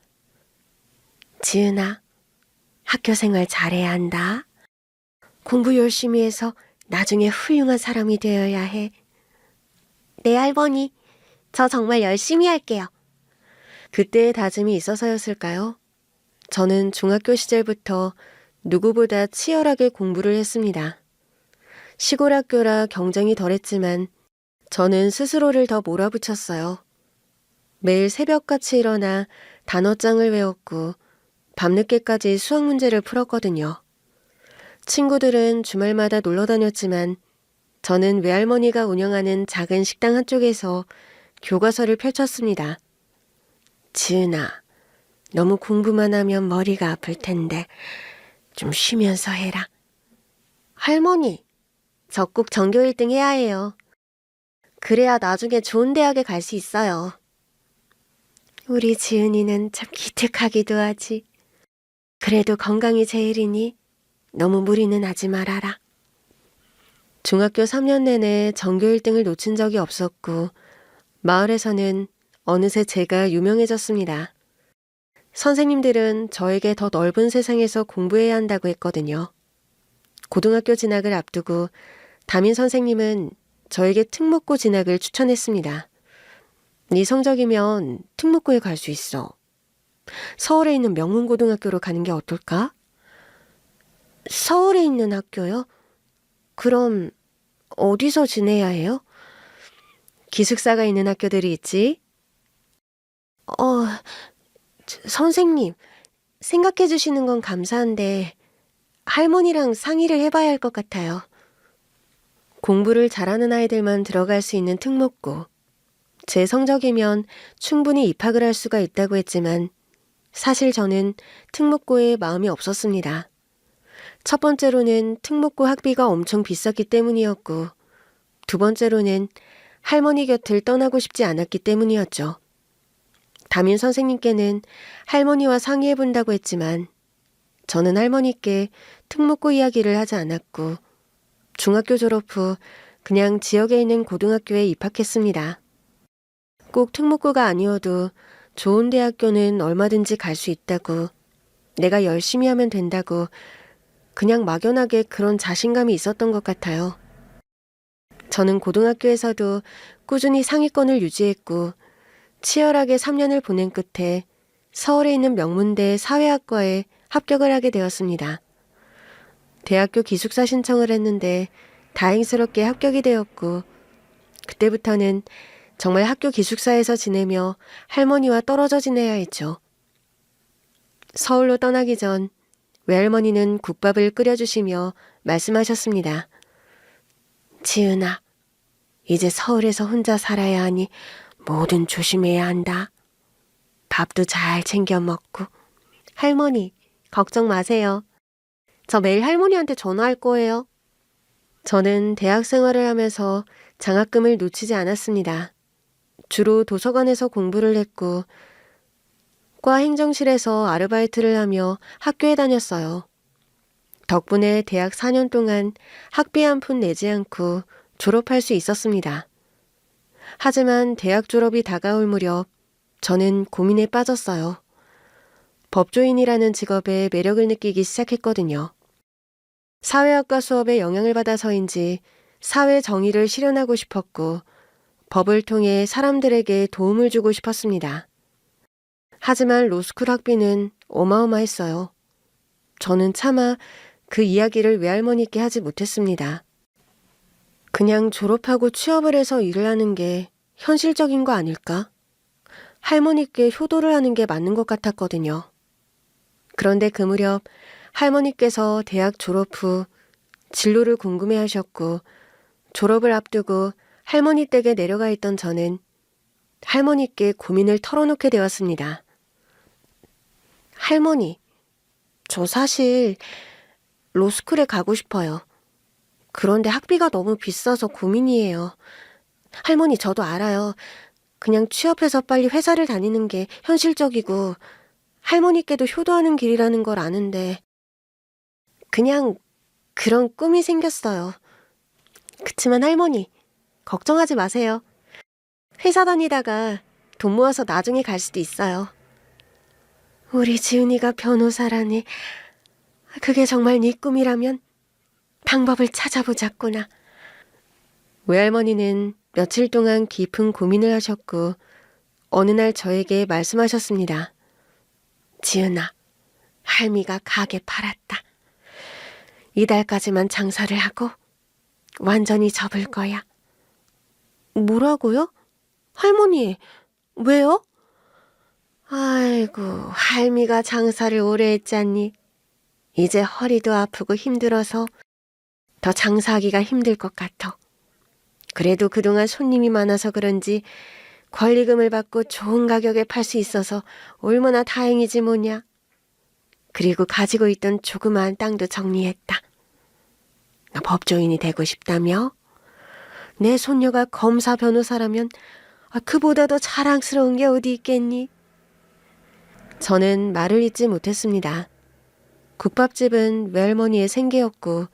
A: 지은아, 학교 생활 잘해야 한다. 공부 열심히 해서 나중에 훌륭한 사람이 되어야 해.
B: 네, 할머니. 저 정말 열심히 할게요.
A: 그때의 다짐이 있어서였을까요? 저는 중학교 시절부터 누구보다 치열하게 공부를 했습니다. 시골 학교라 경쟁이 덜했지만 저는 스스로를 더 몰아붙였어요. 매일 새벽같이 일어나 단어장을 외웠고 밤늦게까지 수학 문제를 풀었거든요. 친구들은 주말마다 놀러 다녔지만 저는 외할머니가 운영하는 작은 식당 한쪽에서 교과서를 펼쳤습니다. 지은아, 너무 공부만 하면 머리가 아플 텐데 좀 쉬면서 해라.
B: 할머니, 저 꼭 전교 1등 해야 해요. 그래야 나중에 좋은 대학에 갈 수 있어요.
A: 우리 지은이는 참 기특하기도 하지. 그래도 건강이 제일이니 너무 무리는 하지 말아라. 중학교 3년 내내 전교 1등을 놓친 적이 없었고 마을에서는 어느새 제가 유명해졌습니다. 선생님들은 저에게 더 넓은 세상에서 공부해야 한다고 했거든요. 고등학교 진학을 앞두고 담임 선생님은 저에게 특목고 진학을 추천했습니다. 네 성적이면 특목고에 갈 수 있어. 서울에 있는 명문고등학교로 가는 게 어떨까? 서울에 있는 학교요? 그럼 어디서 지내야 해요? 기숙사가 있는 학교들이 있지. 어, 선생님, 생각해 주시는 건 감사한데 할머니랑 상의를 해봐야 할 것 같아요. 공부를 잘하는 아이들만 들어갈 수 있는 특목고. 제 성적이면 충분히 입학을 할 수가 있다고 했지만 사실 저는 특목고에 마음이 없었습니다. 첫 번째로는 특목고 학비가 엄청 비쌌기 때문이었고, 두 번째로는 할머니 곁을 떠나고 싶지 않았기 때문이었죠. 담임 선생님께는 할머니와 상의해본다고 했지만 저는 할머니께 특목고 이야기를 하지 않았고 중학교 졸업 후 그냥 지역에 있는 고등학교에 입학했습니다. 꼭 특목고가 아니어도 좋은 대학교는 얼마든지 갈 수 있다고, 내가 열심히 하면 된다고 그냥 막연하게 그런 자신감이 있었던 것 같아요. 저는 고등학교에서도 꾸준히 상위권을 유지했고 치열하게 3년을 보낸 끝에 서울에 있는 명문대 사회학과에 합격을 하게 되었습니다. 대학교 기숙사 신청을 했는데 다행스럽게 합격이 되었고 그때부터는 정말 학교 기숙사에서 지내며 할머니와 떨어져 지내야 했죠. 서울로 떠나기 전 외할머니는 국밥을 끓여주시며 말씀하셨습니다. 지은아, 이제 서울에서 혼자 살아야 하니 뭐든 조심해야 한다. 밥도 잘 챙겨 먹고. 할머니, 걱정 마세요. 저 매일 할머니한테 전화할 거예요. 저는 대학 생활을 하면서 장학금을 놓치지 않았습니다. 주로 도서관에서 공부를 했고 과 행정실에서 아르바이트를 하며 학교에 다녔어요. 덕분에 대학 4년 동안 학비 한 푼 내지 않고 졸업할 수 있었습니다. 하지만 대학 졸업이 다가올 무렵 저는 고민에 빠졌어요. 법조인이라는 직업에 매력을 느끼기 시작했거든요. 사회학과 수업에 영향을 받아서인지 사회 정의를 실현하고 싶었고 법을 통해 사람들에게 도움을 주고 싶었습니다. 하지만 로스쿨 학비는 어마어마했어요. 저는 차마 그 이야기를 외할머니께 하지 못했습니다. 그냥 졸업하고 취업을 해서 일을 하는 게 현실적인 거 아닐까? 할머니께 효도를 하는 게 맞는 것 같았거든요. 그런데 그 무렵 할머니께서 대학 졸업 후 진로를 궁금해하셨고 졸업을 앞두고 할머니 댁에 내려가 있던 저는 할머니께 고민을 털어놓게 되었습니다. 할머니, 저 사실 로스쿨에 가고 싶어요. 그런데 학비가 너무 비싸서 고민이에요. 할머니, 저도 알아요. 그냥 취업해서 빨리 회사를 다니는 게 현실적이고 할머니께도 효도하는 길이라는 걸 아는데 그냥 그런 꿈이 생겼어요. 그치만 할머니, 걱정하지 마세요. 회사 다니다가 돈 모아서 나중에 갈 수도 있어요. 우리 지은이가 변호사라니, 그게 정말 네 꿈이라면 방법을 찾아보자꾸나. 외할머니는 며칠 동안 깊은 고민을 하셨고 어느 날 저에게 말씀하셨습니다. 지은아, 할미가 가게 팔았다. 이달까지만 장사를 하고 완전히 접을 거야. 뭐라고요? 할머니, 왜요? 아이고, 할미가 장사를 오래 했잖니. 이제 허리도 아프고 힘들어서 더 장사하기가 힘들 것 같아. 그래도 그동안 손님이 많아서 그런지 권리금을 받고 좋은 가격에 팔 수 있어서 얼마나 다행이지 뭐냐. 그리고 가지고 있던 조그마한 땅도 정리했다. 너 법조인이 되고 싶다며? 내 손녀가 검사 변호사라면 그보다 더 자랑스러운 게 어디 있겠니? 저는 말을 잇지 못했습니다. 국밥집은 외할머니의 생계였고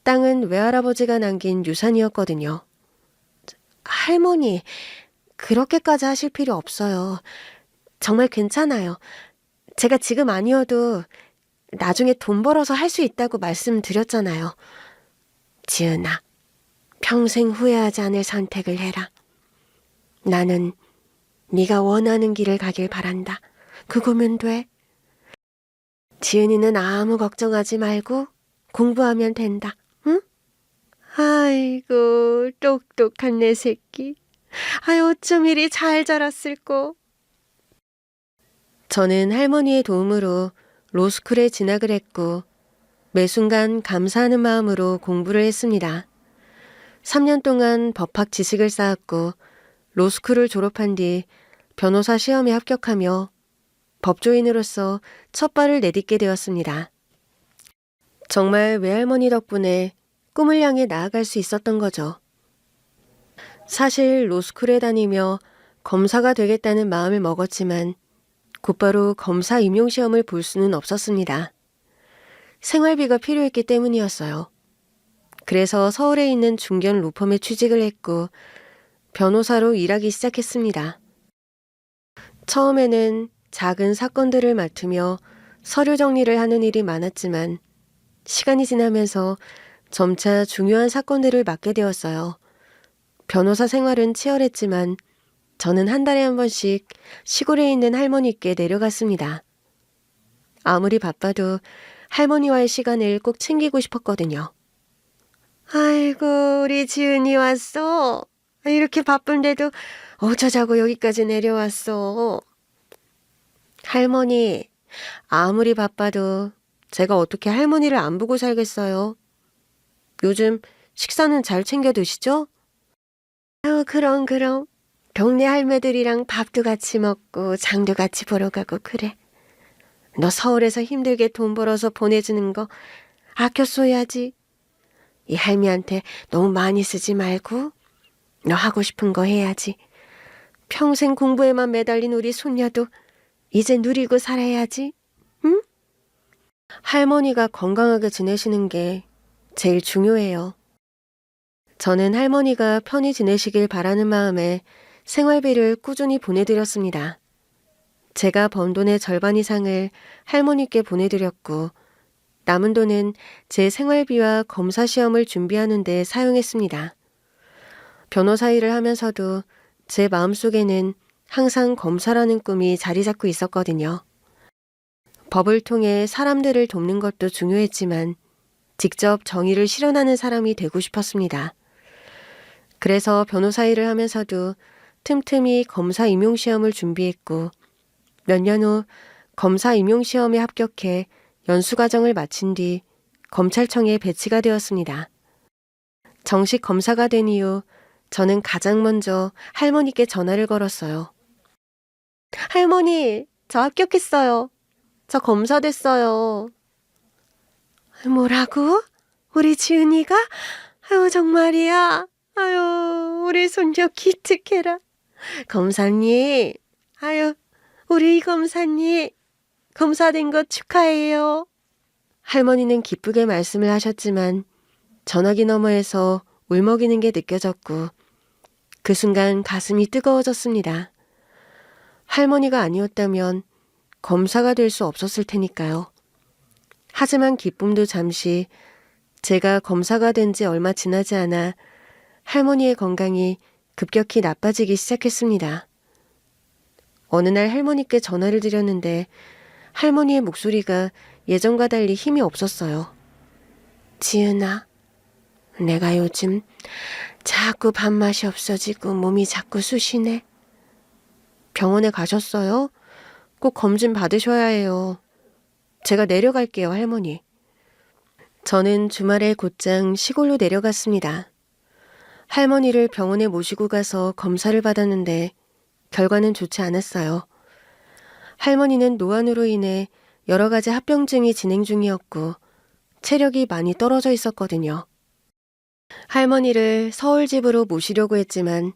A: 땅은 외할아버지가 남긴 유산이었거든요. 할머니, 그렇게까지 하실 필요 없어요. 정말 괜찮아요. 제가 지금 아니어도 나중에 돈 벌어서 할 수 있다고 말씀드렸잖아요. 지은아, 평생 후회하지 않을 선택을 해라. 나는 네가 원하는 길을 가길 바란다. 그거면 돼. 지은이는 아무 걱정하지 말고 공부하면 된다. 응? 아이고, 똑똑한 내 새끼. 아유, 어쩜 이리 잘 자랐을꼬. 저는 할머니의 도움으로 로스쿨에 진학을 했고 매 순간 감사하는 마음으로 공부를 했습니다. 3년 동안 법학 지식을 쌓았고 로스쿨을 졸업한 뒤 변호사 시험에 합격하며 법조인으로서 첫 발을 내딛게 되었습니다. 정말 외할머니 덕분에 꿈을 향해 나아갈 수 있었던 거죠. 사실 로스쿨에 다니며 검사가 되겠다는 마음을 먹었지만 곧바로 검사 임용시험을 볼 수는 없었습니다. 생활비가 필요했기 때문이었어요. 그래서 서울에 있는 중견 로펌에 취직을 했고 변호사로 일하기 시작했습니다. 처음에는 작은 사건들을 맡으며 서류 정리를 하는 일이 많았지만 시간이 지나면서 점차 중요한 사건들을 맡게 되었어요. 변호사 생활은 치열했지만 저는 한 달에 한 번씩 시골에 있는 할머니께 내려갔습니다. 아무리 바빠도 할머니와의 시간을 꼭 챙기고 싶었거든요. 아이고, 우리 지은이 왔어. 이렇게 바쁜데도 어쩌자고 여기까지 내려왔어. 할머니, 아무리 바빠도 제가 어떻게 할머니를 안 보고 살겠어요. 요즘 식사는 잘 챙겨 드시죠? 아유, 그럼. 동네 할매들이랑 밥도 같이 먹고 장도 같이 보러 가고 그래. 너 서울에서 힘들게 돈 벌어서 보내주는 거 아껴 써야지. 이 할미한테 너무 많이 쓰지 말고 너 하고 싶은 거 해야지. 평생 공부에만 매달린 우리 손녀도 이제 누리고 살아야지. 응? 할머니가 건강하게 지내시는 게 제일 중요해요. 저는 할머니가 편히 지내시길 바라는 마음에 생활비를 꾸준히 보내드렸습니다. 제가 번 돈의 절반 이상을 할머니께 보내드렸고 남은 돈은 제 생활비와 검사 시험을 준비하는 데 사용했습니다. 변호사 일을 하면서도 제 마음속에는 항상 검사라는 꿈이 자리 잡고 있었거든요. 법을 통해 사람들을 돕는 것도 중요했지만 직접 정의를 실현하는 사람이 되고 싶었습니다. 그래서 변호사 일을 하면서도 틈틈이 검사 임용시험을 준비했고 몇 년 후 검사 임용시험에 합격해 연수과정을 마친 뒤 검찰청에 배치가 되었습니다. 정식 검사가 된 이후 저는 가장 먼저 할머니께 전화를 걸었어요. 할머니, 저 합격했어요. 저 검사 됐어요. 뭐라고? 우리 지은이가? 아유, 정말이야. 아유, 우리 손녀 기특해라. 검사님, 아유, 우리 검사님, 검사된 거 축하해요. 할머니는 기쁘게 말씀을 하셨지만 전화기 너머에서 울먹이는 게 느껴졌고 그 순간 가슴이 뜨거워졌습니다. 할머니가 아니었다면 검사가 될 수 없었을 테니까요. 하지만 기쁨도 잠시 제가 검사가 된 지 얼마 지나지 않아 할머니의 건강이 급격히 나빠지기 시작했습니다. 어느 날 할머니께 전화를 드렸는데 할머니의 목소리가 예전과 달리 힘이 없었어요. 지은아, 내가 요즘 자꾸 밥맛이 없어지고 몸이 자꾸 쑤시네. 병원에 가셨어요? 꼭 검진 받으셔야 해요. 제가 내려갈게요, 할머니. 저는 주말에 곧장 시골로 내려갔습니다. 할머니를 병원에 모시고 가서 검사를 받았는데 결과는 좋지 않았어요. 할머니는 노안으로 인해 여러 가지 합병증이 진행 중이었고 체력이 많이 떨어져 있었거든요. 할머니를 서울 집으로 모시려고 했지만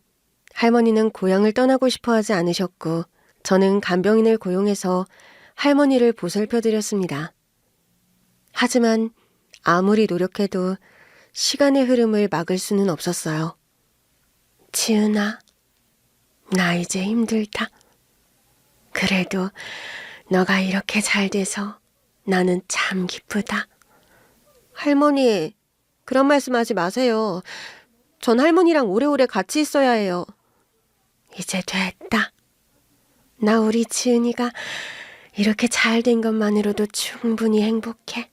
A: 할머니는 고향을 떠나고 싶어 하지 않으셨고 저는 간병인을 고용해서 할머니를 보살펴드렸습니다. 하지만 아무리 노력해도 시간의 흐름을 막을 수는 없었어요. 지은아, 나 이제 힘들다. 그래도 너가 이렇게 잘 돼서 나는 참 기쁘다. 할머니, 그런 말씀하지 마세요. 전 할머니랑 오래오래 같이 있어야 해요. 이제 됐다. 나 우리 지은이가 이렇게 잘 된 것만으로도 충분히 행복해.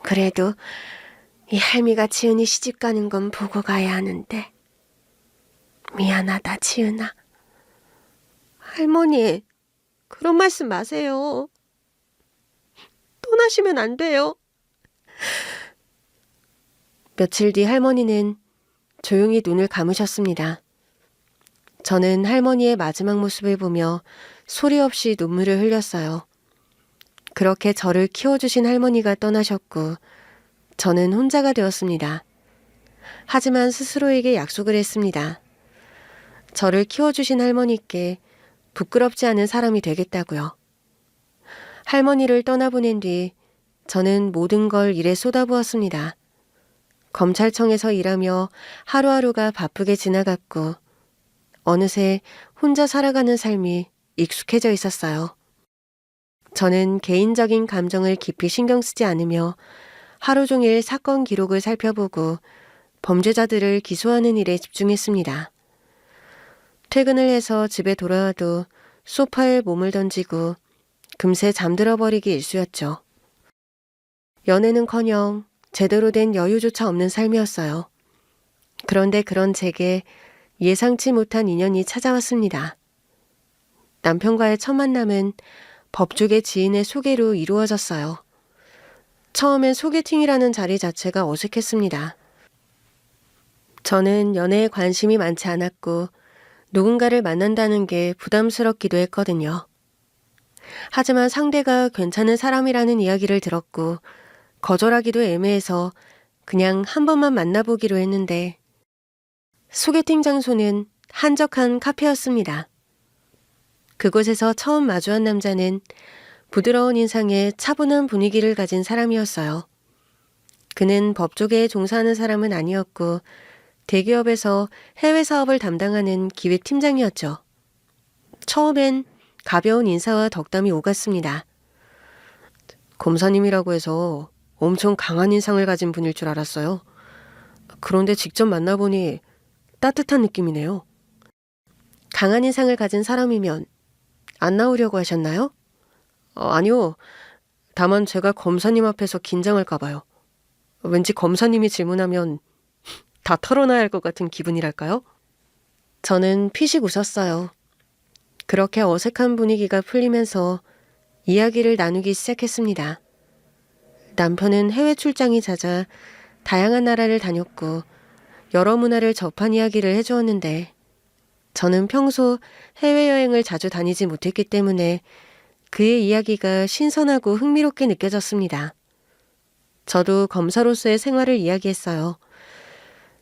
A: 그래도 이 할미가 지은이 시집 가는 건 보고 가야 하는데. 미안하다, 지은아. 할머니, 그런 말씀 마세요. 떠나시면 안 돼요. 며칠 뒤 할머니는 조용히 눈을 감으셨습니다. 저는 할머니의 마지막 모습을 보며 소리 없이 눈물을 흘렸어요. 그렇게 저를 키워주신 할머니가 떠나셨고 저는 혼자가 되었습니다. 하지만 스스로에게 약속을 했습니다. 저를 키워주신 할머니께 부끄럽지 않은 사람이 되겠다고요. 할머니를 떠나보낸 뒤 저는 모든 걸 일에 쏟아부었습니다. 검찰청에서 일하며 하루하루가 바쁘게 지나갔고 어느새 혼자 살아가는 삶이 익숙해져 있었어요. 저는 개인적인 감정을 깊이 신경 쓰지 않으며 하루 종일 사건 기록을 살펴보고 범죄자들을 기소하는 일에 집중했습니다. 퇴근을 해서 집에 돌아와도 소파에 몸을 던지고 금세 잠들어 버리기 일쑤였죠. 연애는커녕 제대로 된 여유조차 없는 삶이었어요. 그런데 그런 제게 예상치 못한 인연이 찾아왔습니다. 남편과의 첫 만남은 법조계 지인의 소개로 이루어졌어요. 처음엔 소개팅이라는 자리 자체가 어색했습니다. 저는 연애에 관심이 많지 않았고 누군가를 만난다는 게 부담스럽기도 했거든요. 하지만 상대가 괜찮은 사람이라는 이야기를 들었고 거절하기도 애매해서 그냥 한 번만 만나보기로 했는데 소개팅 장소는 한적한 카페였습니다. 그곳에서 처음 마주한 남자는 부드러운 인상에 차분한 분위기를 가진 사람이었어요. 그는 법조계에 종사하는 사람은 아니었고 대기업에서 해외 사업을 담당하는 기획팀장이었죠. 처음엔 가벼운 인사와 덕담이 오갔습니다. 검사님이라고 해서 엄청 강한 인상을 가진 분일 줄 알았어요. 그런데 직접 만나보니 따뜻한 느낌이네요. 강한 인상을 가진 사람이면 안 나오려고 하셨나요? 아니요. 다만 제가 검사님 앞에서 긴장할까 봐요. 왠지 검사님이 질문하면 다 털어놔야 할 것 같은 기분이랄까요? 저는 피식 웃었어요. 그렇게 어색한 분위기가 풀리면서 이야기를 나누기 시작했습니다. 남편은 해외 출장이 잦아 다양한 나라를 다녔고 여러 문화를 접한 이야기를 해주었는데 저는 평소 해외여행을 자주 다니지 못했기 때문에 그의 이야기가 신선하고 흥미롭게 느껴졌습니다. 저도 검사로서의 생활을 이야기했어요.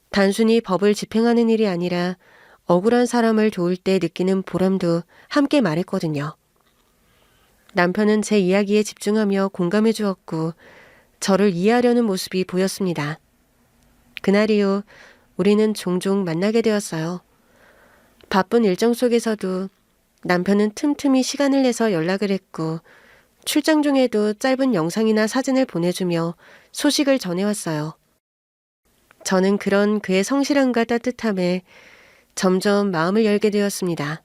A: 단순히 법을 집행하는 일이 아니라 억울한 사람을 도울 때 느끼는 보람도 함께 말했거든요. 남편은 제 이야기에 집중하며 공감해 주었고 저를 이해하려는 모습이 보였습니다. 그날 이후 우리는 종종 만나게 되었어요. 바쁜 일정 속에서도 남편은 틈틈이 시간을 내서 연락을 했고 출장 중에도 짧은 영상이나 사진을 보내주며 소식을 전해왔어요. 저는 그런 그의 성실함과 따뜻함에 점점 마음을 열게 되었습니다.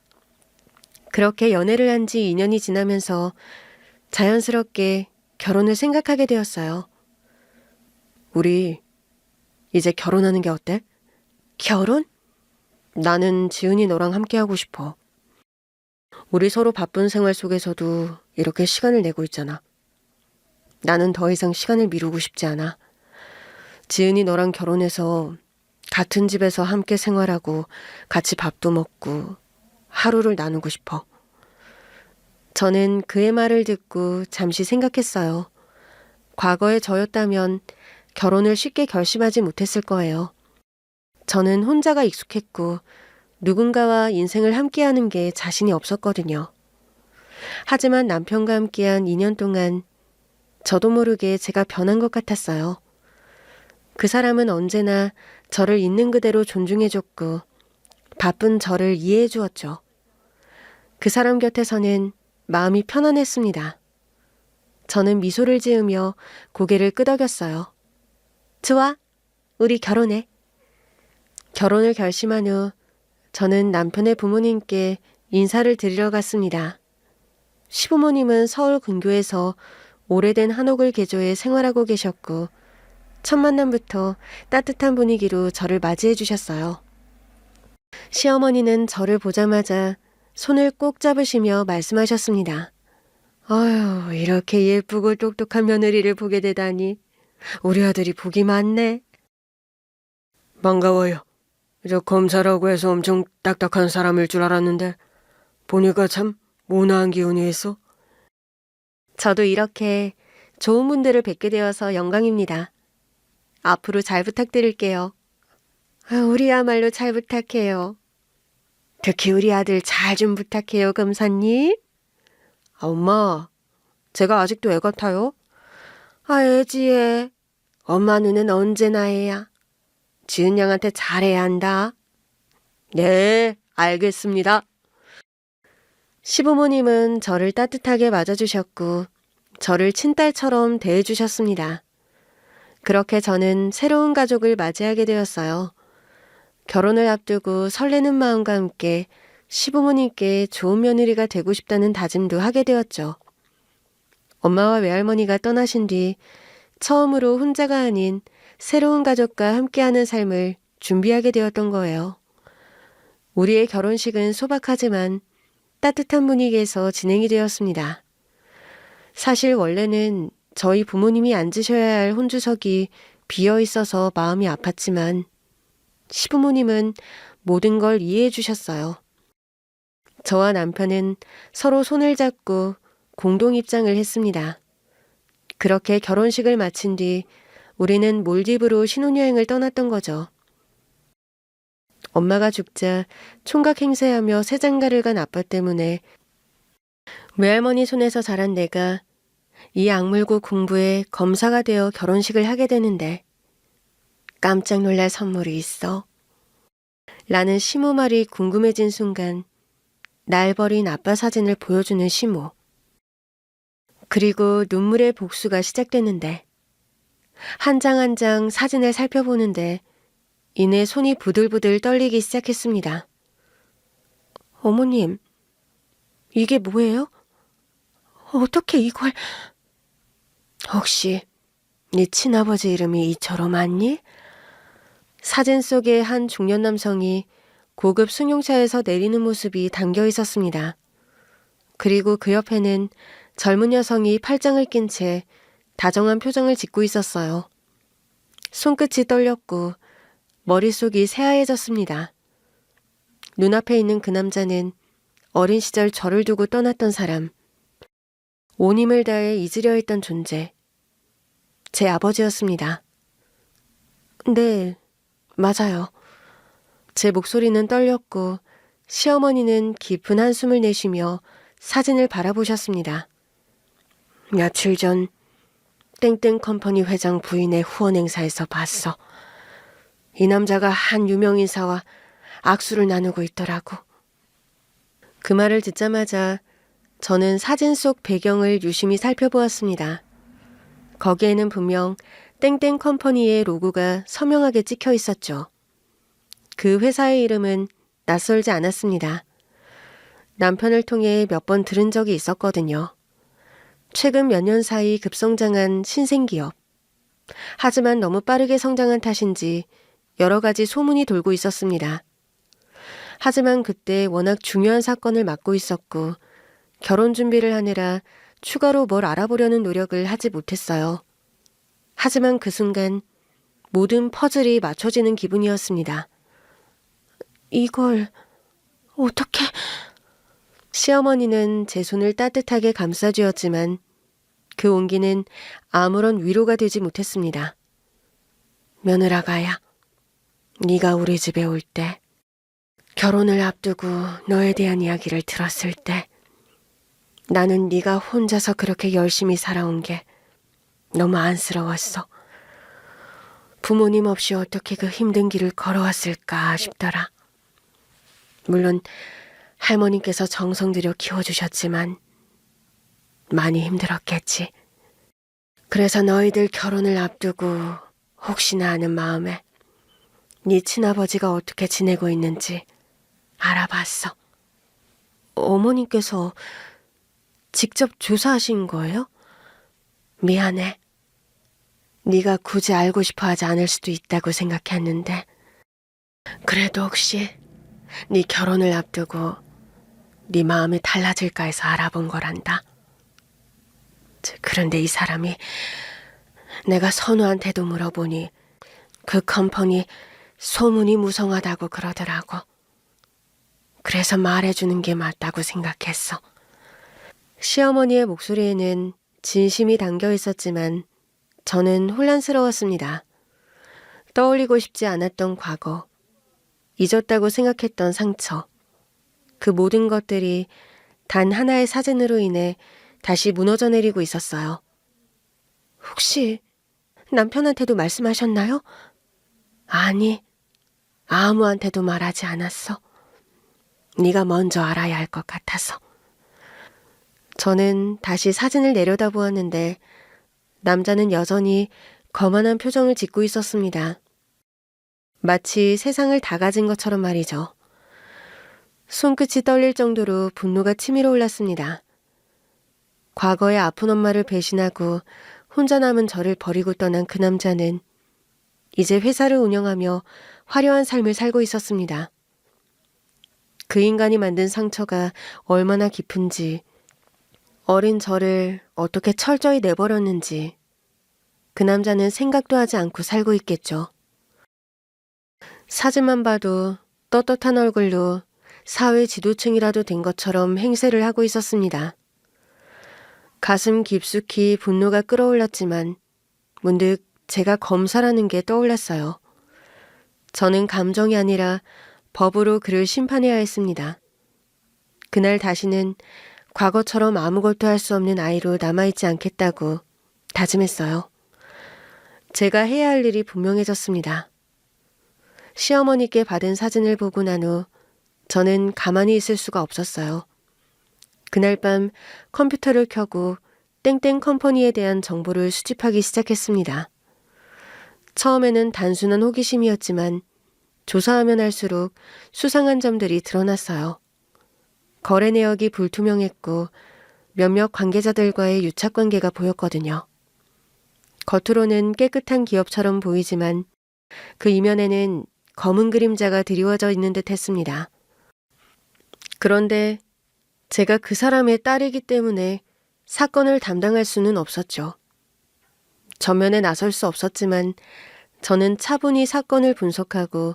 A: 그렇게 연애를 한 지 2년이 지나면서 자연스럽게 결혼을 생각하게 되었어요. 우리 이제 결혼하는 게 어때? 결혼? 나는 지은이 너랑 함께하고 싶어. 우리 서로 바쁜 생활 속에서도 이렇게 시간을 내고 있잖아. 나는 더 이상 시간을 미루고 싶지 않아. 지은이 너랑 결혼해서 같은 집에서 함께 생활하고 같이 밥도 먹고 하루를 나누고 싶어. 저는 그의 말을 듣고 잠시 생각했어요. 과거의 저였다면 결혼을 쉽게 결심하지 못했을 거예요. 저는 혼자가 익숙했고 누군가와 인생을 함께하는 게 자신이 없었거든요. 하지만 남편과 함께한 2년 동안 저도 모르게 제가 변한 것 같았어요. 그 사람은 언제나 저를 있는 그대로 존중해줬고 바쁜 저를 이해해 주었죠. 그 사람 곁에서는 마음이 편안했습니다. 저는 미소를 지으며 고개를 끄덕였어요. 좋아, 우리 결혼해. 결혼을 결심한 후 저는 남편의 부모님께 인사를 드리러 갔습니다. 시부모님은 서울 근교에서 오래된 한옥을 개조해 생활하고 계셨고 첫 만남부터 따뜻한 분위기로 저를 맞이해 주셨어요. 시어머니는 저를 보자마자 손을 꼭 잡으시며 말씀하셨습니다. 아유, 이렇게 예쁘고 똑똑한 며느리를 보게 되다니. 우리 아들이 복이 많네. 반가워요. 저 검사라고 해서 엄청 딱딱한 사람일 줄 알았는데 보니까 참 온화한 기운이 있어. 저도 이렇게 좋은 분들을 뵙게 되어서 영광입니다. 앞으로 잘 부탁드릴게요. 우리야말로 잘 부탁해요. 특히 우리 아들 잘 좀 부탁해요, 검사님. 엄마, 제가 아직도 애 같아요? 애지 애. 엄마 눈은 언제나 애야. 지은 양한테 잘해야 한다. 네, 알겠습니다. 시부모님은 저를 따뜻하게 맞아주셨고 저를 친딸처럼 대해주셨습니다. 그렇게 저는 새로운 가족을 맞이하게 되었어요. 결혼을 앞두고 설레는 마음과 함께 시부모님께 좋은 며느리가 되고 싶다는 다짐도 하게 되었죠. 엄마와 외할머니가 떠나신 뒤 처음으로 혼자가 아닌 새로운 가족과 함께하는 삶을 준비하게 되었던 거예요. 우리의 결혼식은 소박하지만 따뜻한 분위기에서 진행이 되었습니다. 사실 원래는 저희 부모님이 앉으셔야 할 혼주석이 비어 있어서 마음이 아팠지만 시부모님은 모든 걸 이해해 주셨어요. 저와 남편은 서로 손을 잡고 공동 입장을 했습니다. 그렇게 결혼식을 마친 뒤 우리는 몰디브로 신혼여행을 떠났던 거죠. 엄마가 죽자 총각 행세하며 새장가를 간 아빠 때문에 외할머니 손에서 자란 내가 이 악물고 공부에 검사가 되어 결혼식을 하게 되는데 깜짝 놀랄 선물이 있어. 라는 시모 말이 궁금해진 순간 날 버린 아빠 사진을 보여주는 시모. 그리고 눈물의 복수가 시작됐는데 한 장 한 장 사진을 살펴보는데 이내 손이 부들부들 떨리기 시작했습니다. 어머님, 이게 뭐예요? 어떻게 이걸... 혹시 네 친아버지 이름이 이철호 맞니? 사진 속의 한 중년 남성이 고급 승용차에서 내리는 모습이 담겨 있었습니다. 그리고 그 옆에는 젊은 여성이 팔짱을 낀 채 다정한 표정을 짓고 있었어요. 손끝이 떨렸고 머릿속이 새하얘졌습니다. 눈앞에 있는 그 남자는 어린 시절 저를 두고 떠났던 사람, 온 힘을 다해 잊으려 했던 존재, 제 아버지였습니다. 네, 맞아요. 제 목소리는 떨렸고 시어머니는 깊은 한숨을 내쉬며 사진을 바라보셨습니다. 며칠 전 땡땡 컴퍼니 회장 부인의 후원 행사에서 봤어. 이 남자가 한 유명 인사와 악수를 나누고 있더라고. 그 말을 듣자마자 저는 사진 속 배경을 유심히 살펴보았습니다. 거기에는 분명 땡땡 컴퍼니의 로고가 서명하게 찍혀 있었죠. 그 회사의 이름은 낯설지 않았습니다. 남편을 통해 몇 번 들은 적이 있었거든요. 최근 몇 년 사이 급성장한 신생기업. 하지만 너무 빠르게 성장한 탓인지 여러 가지 소문이 돌고 있었습니다. 하지만 그때 워낙 중요한 사건을 맡고 있었고 결혼 준비를 하느라 추가로 뭘 알아보려는 노력을 하지 못했어요. 하지만 그 순간 모든 퍼즐이 맞춰지는 기분이었습니다. 이걸 어떻게... 시어머니는 제 손을 따뜻하게 감싸주었지만 그 온기는 아무런 위로가 되지 못했습니다. 며느라가야, 네가 우리 집에 올 때, 결혼을 앞두고 너에 대한 이야기를 들었을 때 나는 네가 혼자서 그렇게 열심히 살아온 게 너무 안쓰러웠어. 부모님 없이 어떻게 그 힘든 길을 걸어왔을까 싶더라. 물론 할머니께서 정성 들여 키워주셨지만 많이 힘들었겠지. 그래서 너희들 결혼을 앞두고 혹시나 하는 마음에 네 친아버지가 어떻게 지내고 있는지 알아봤어. 어머님께서 직접 조사하신 거예요? 미안해. 네가 굳이 알고 싶어 하지 않을 수도 있다고 생각했는데 그래도 혹시 네 결혼을 앞두고 네 마음이 달라질까 해서 알아본 거란다. 그런데 이 사람이 내가 선우한테도 물어보니 그 컴퍼니 소문이 무성하다고 그러더라고. 그래서 말해주는 게 맞다고 생각했어. 시어머니의 목소리에는 진심이 담겨 있었지만 저는 혼란스러웠습니다. 떠올리고 싶지 않았던 과거, 잊었다고 생각했던 상처, 그 모든 것들이 단 하나의 사진으로 인해 다시 무너져 내리고 있었어요. 혹시 남편한테도 말씀하셨나요? 아니, 아무한테도 말하지 않았어. 네가 먼저 알아야 할 것 같아서. 저는 다시 사진을 내려다보았는데 남자는 여전히 거만한 표정을 짓고 있었습니다. 마치 세상을 다 가진 것처럼 말이죠. 손끝이 떨릴 정도로 분노가 치밀어 올랐습니다. 과거의 아픈 엄마를 배신하고 혼자 남은 저를 버리고 떠난 그 남자는 이제 회사를 운영하며 화려한 삶을 살고 있었습니다. 그 인간이 만든 상처가 얼마나 깊은지, 어린 저를 어떻게 철저히 내버렸는지 그 남자는 생각도 하지 않고 살고 있겠죠. 사진만 봐도 떳떳한 얼굴로 사회 지도층이라도 된 것처럼 행세를 하고 있었습니다. 가슴 깊숙이 분노가 끓어올랐지만 문득 제가 검사라는 게 떠올랐어요. 저는 감정이 아니라 법으로 그를 심판해야 했습니다. 그날 다시는 과거처럼 아무것도 할 수 없는 아이로 남아있지 않겠다고 다짐했어요. 제가 해야 할 일이 분명해졌습니다. 시어머니께 받은 사진을 보고 난 후 저는 가만히 있을 수가 없었어요. 그날 밤 컴퓨터를 켜고 땡땡 컴퍼니에 대한 정보를 수집하기 시작했습니다. 처음에는 단순한 호기심이었지만 조사하면 할수록 수상한 점들이 드러났어요. 거래 내역이 불투명했고 몇몇 관계자들과의 유착관계가 보였거든요. 겉으로는 깨끗한 기업처럼 보이지만 그 이면에는 검은 그림자가 드리워져 있는 듯 했습니다. 그런데 제가 그 사람의 딸이기 때문에 사건을 담당할 수는 없었죠. 전면에 나설 수 없었지만 저는 차분히 사건을 분석하고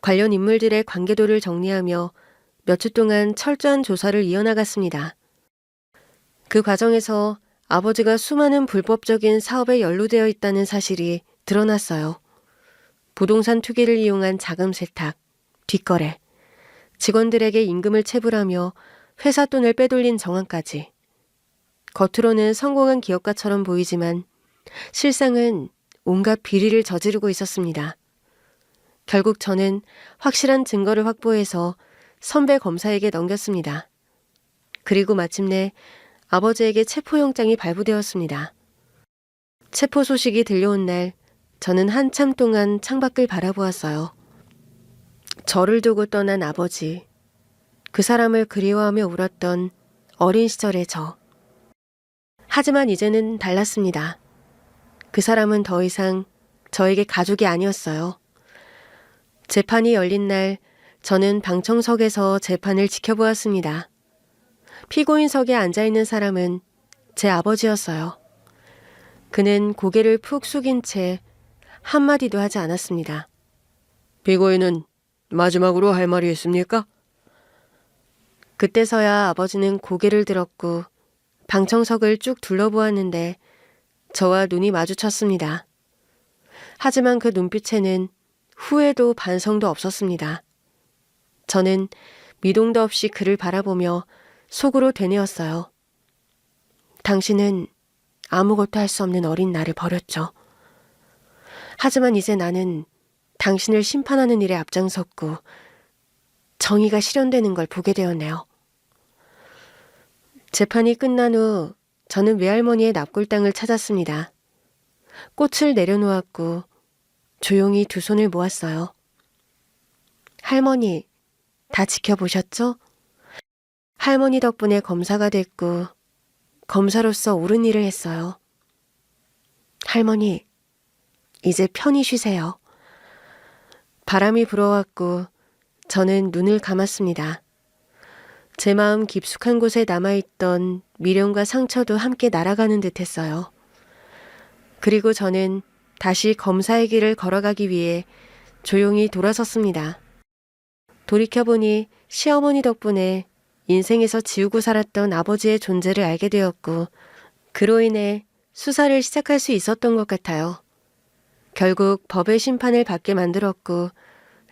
A: 관련 인물들의 관계도를 정리하며 몇 주 동안 철저한 조사를 이어나갔습니다. 그 과정에서 아버지가 수많은 불법적인 사업에 연루되어 있다는 사실이 드러났어요. 부동산 투기를 이용한 자금 세탁, 뒷거래, 직원들에게 임금을 체불하며 회사 돈을 빼돌린 정황까지. 겉으로는 성공한 기업가처럼 보이지만 실상은 온갖 비리를 저지르고 있었습니다. 결국 저는 확실한 증거를 확보해서 선배 검사에게 넘겼습니다. 그리고 마침내 아버지에게 체포영장이 발부되었습니다. 체포 소식이 들려온 날 저는 한참 동안 창밖을 바라보았어요. 저를 두고 떠난 아버지, 그 사람을 그리워하며 울었던 어린 시절의 저. 하지만 이제는 달랐습니다. 그 사람은 더 이상 저에게 가족이 아니었어요. 재판이 열린 날 저는 방청석에서 재판을 지켜보았습니다. 피고인석에 앉아있는 사람은 제 아버지였어요. 그는 고개를 푹 숙인 채 한마디도 하지 않았습니다. 피고인은 마지막으로 할 말이 있습니까? 그때서야 아버지는 고개를 들었고 방청석을 쭉 둘러보았는데 저와 눈이 마주쳤습니다. 하지만 그 눈빛에는 후회도 반성도 없었습니다. 저는 미동도 없이 그를 바라보며 속으로 되뇌었어요. 당신은 아무것도 할 수 없는 어린 나를 버렸죠. 하지만 이제 나는 당신을 심판하는 일에 앞장섰고 정의가 실현되는 걸 보게 되었네요. 재판이 끝난 후 저는 외할머니의 납골당을 찾았습니다. 꽃을 내려놓았고 조용히 두 손을 모았어요. 할머니, 다 지켜보셨죠? 할머니 덕분에 검사가 됐고, 검사로서 옳은 일을 했어요. 할머니, 이제 편히 쉬세요. 바람이 불어왔고, 저는 눈을 감았습니다. 제 마음 깊숙한 곳에 남아있던 미련과 상처도 함께 날아가는 듯 했어요. 그리고 저는 다시 검사의 길을 걸어가기 위해 조용히 돌아섰습니다. 돌이켜보니 시어머니 덕분에 인생에서 지우고 살았던 아버지의 존재를 알게 되었고, 그로 인해 수사를 시작할 수 있었던 것 같아요. 결국 법의 심판을 받게 만들었고,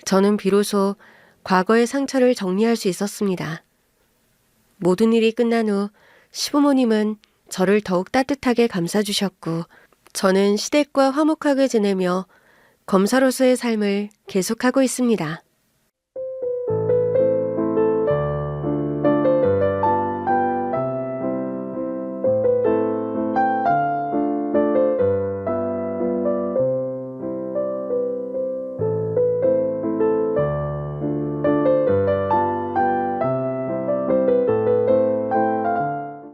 A: 저는 비로소 과거의 상처를 정리할 수 있었습니다. 모든 일이 끝난 후 시부모님은 저를 더욱 따뜻하게 감싸주셨고, 저는 시댁과 화목하게 지내며 검사로서의 삶을 계속하고 있습니다.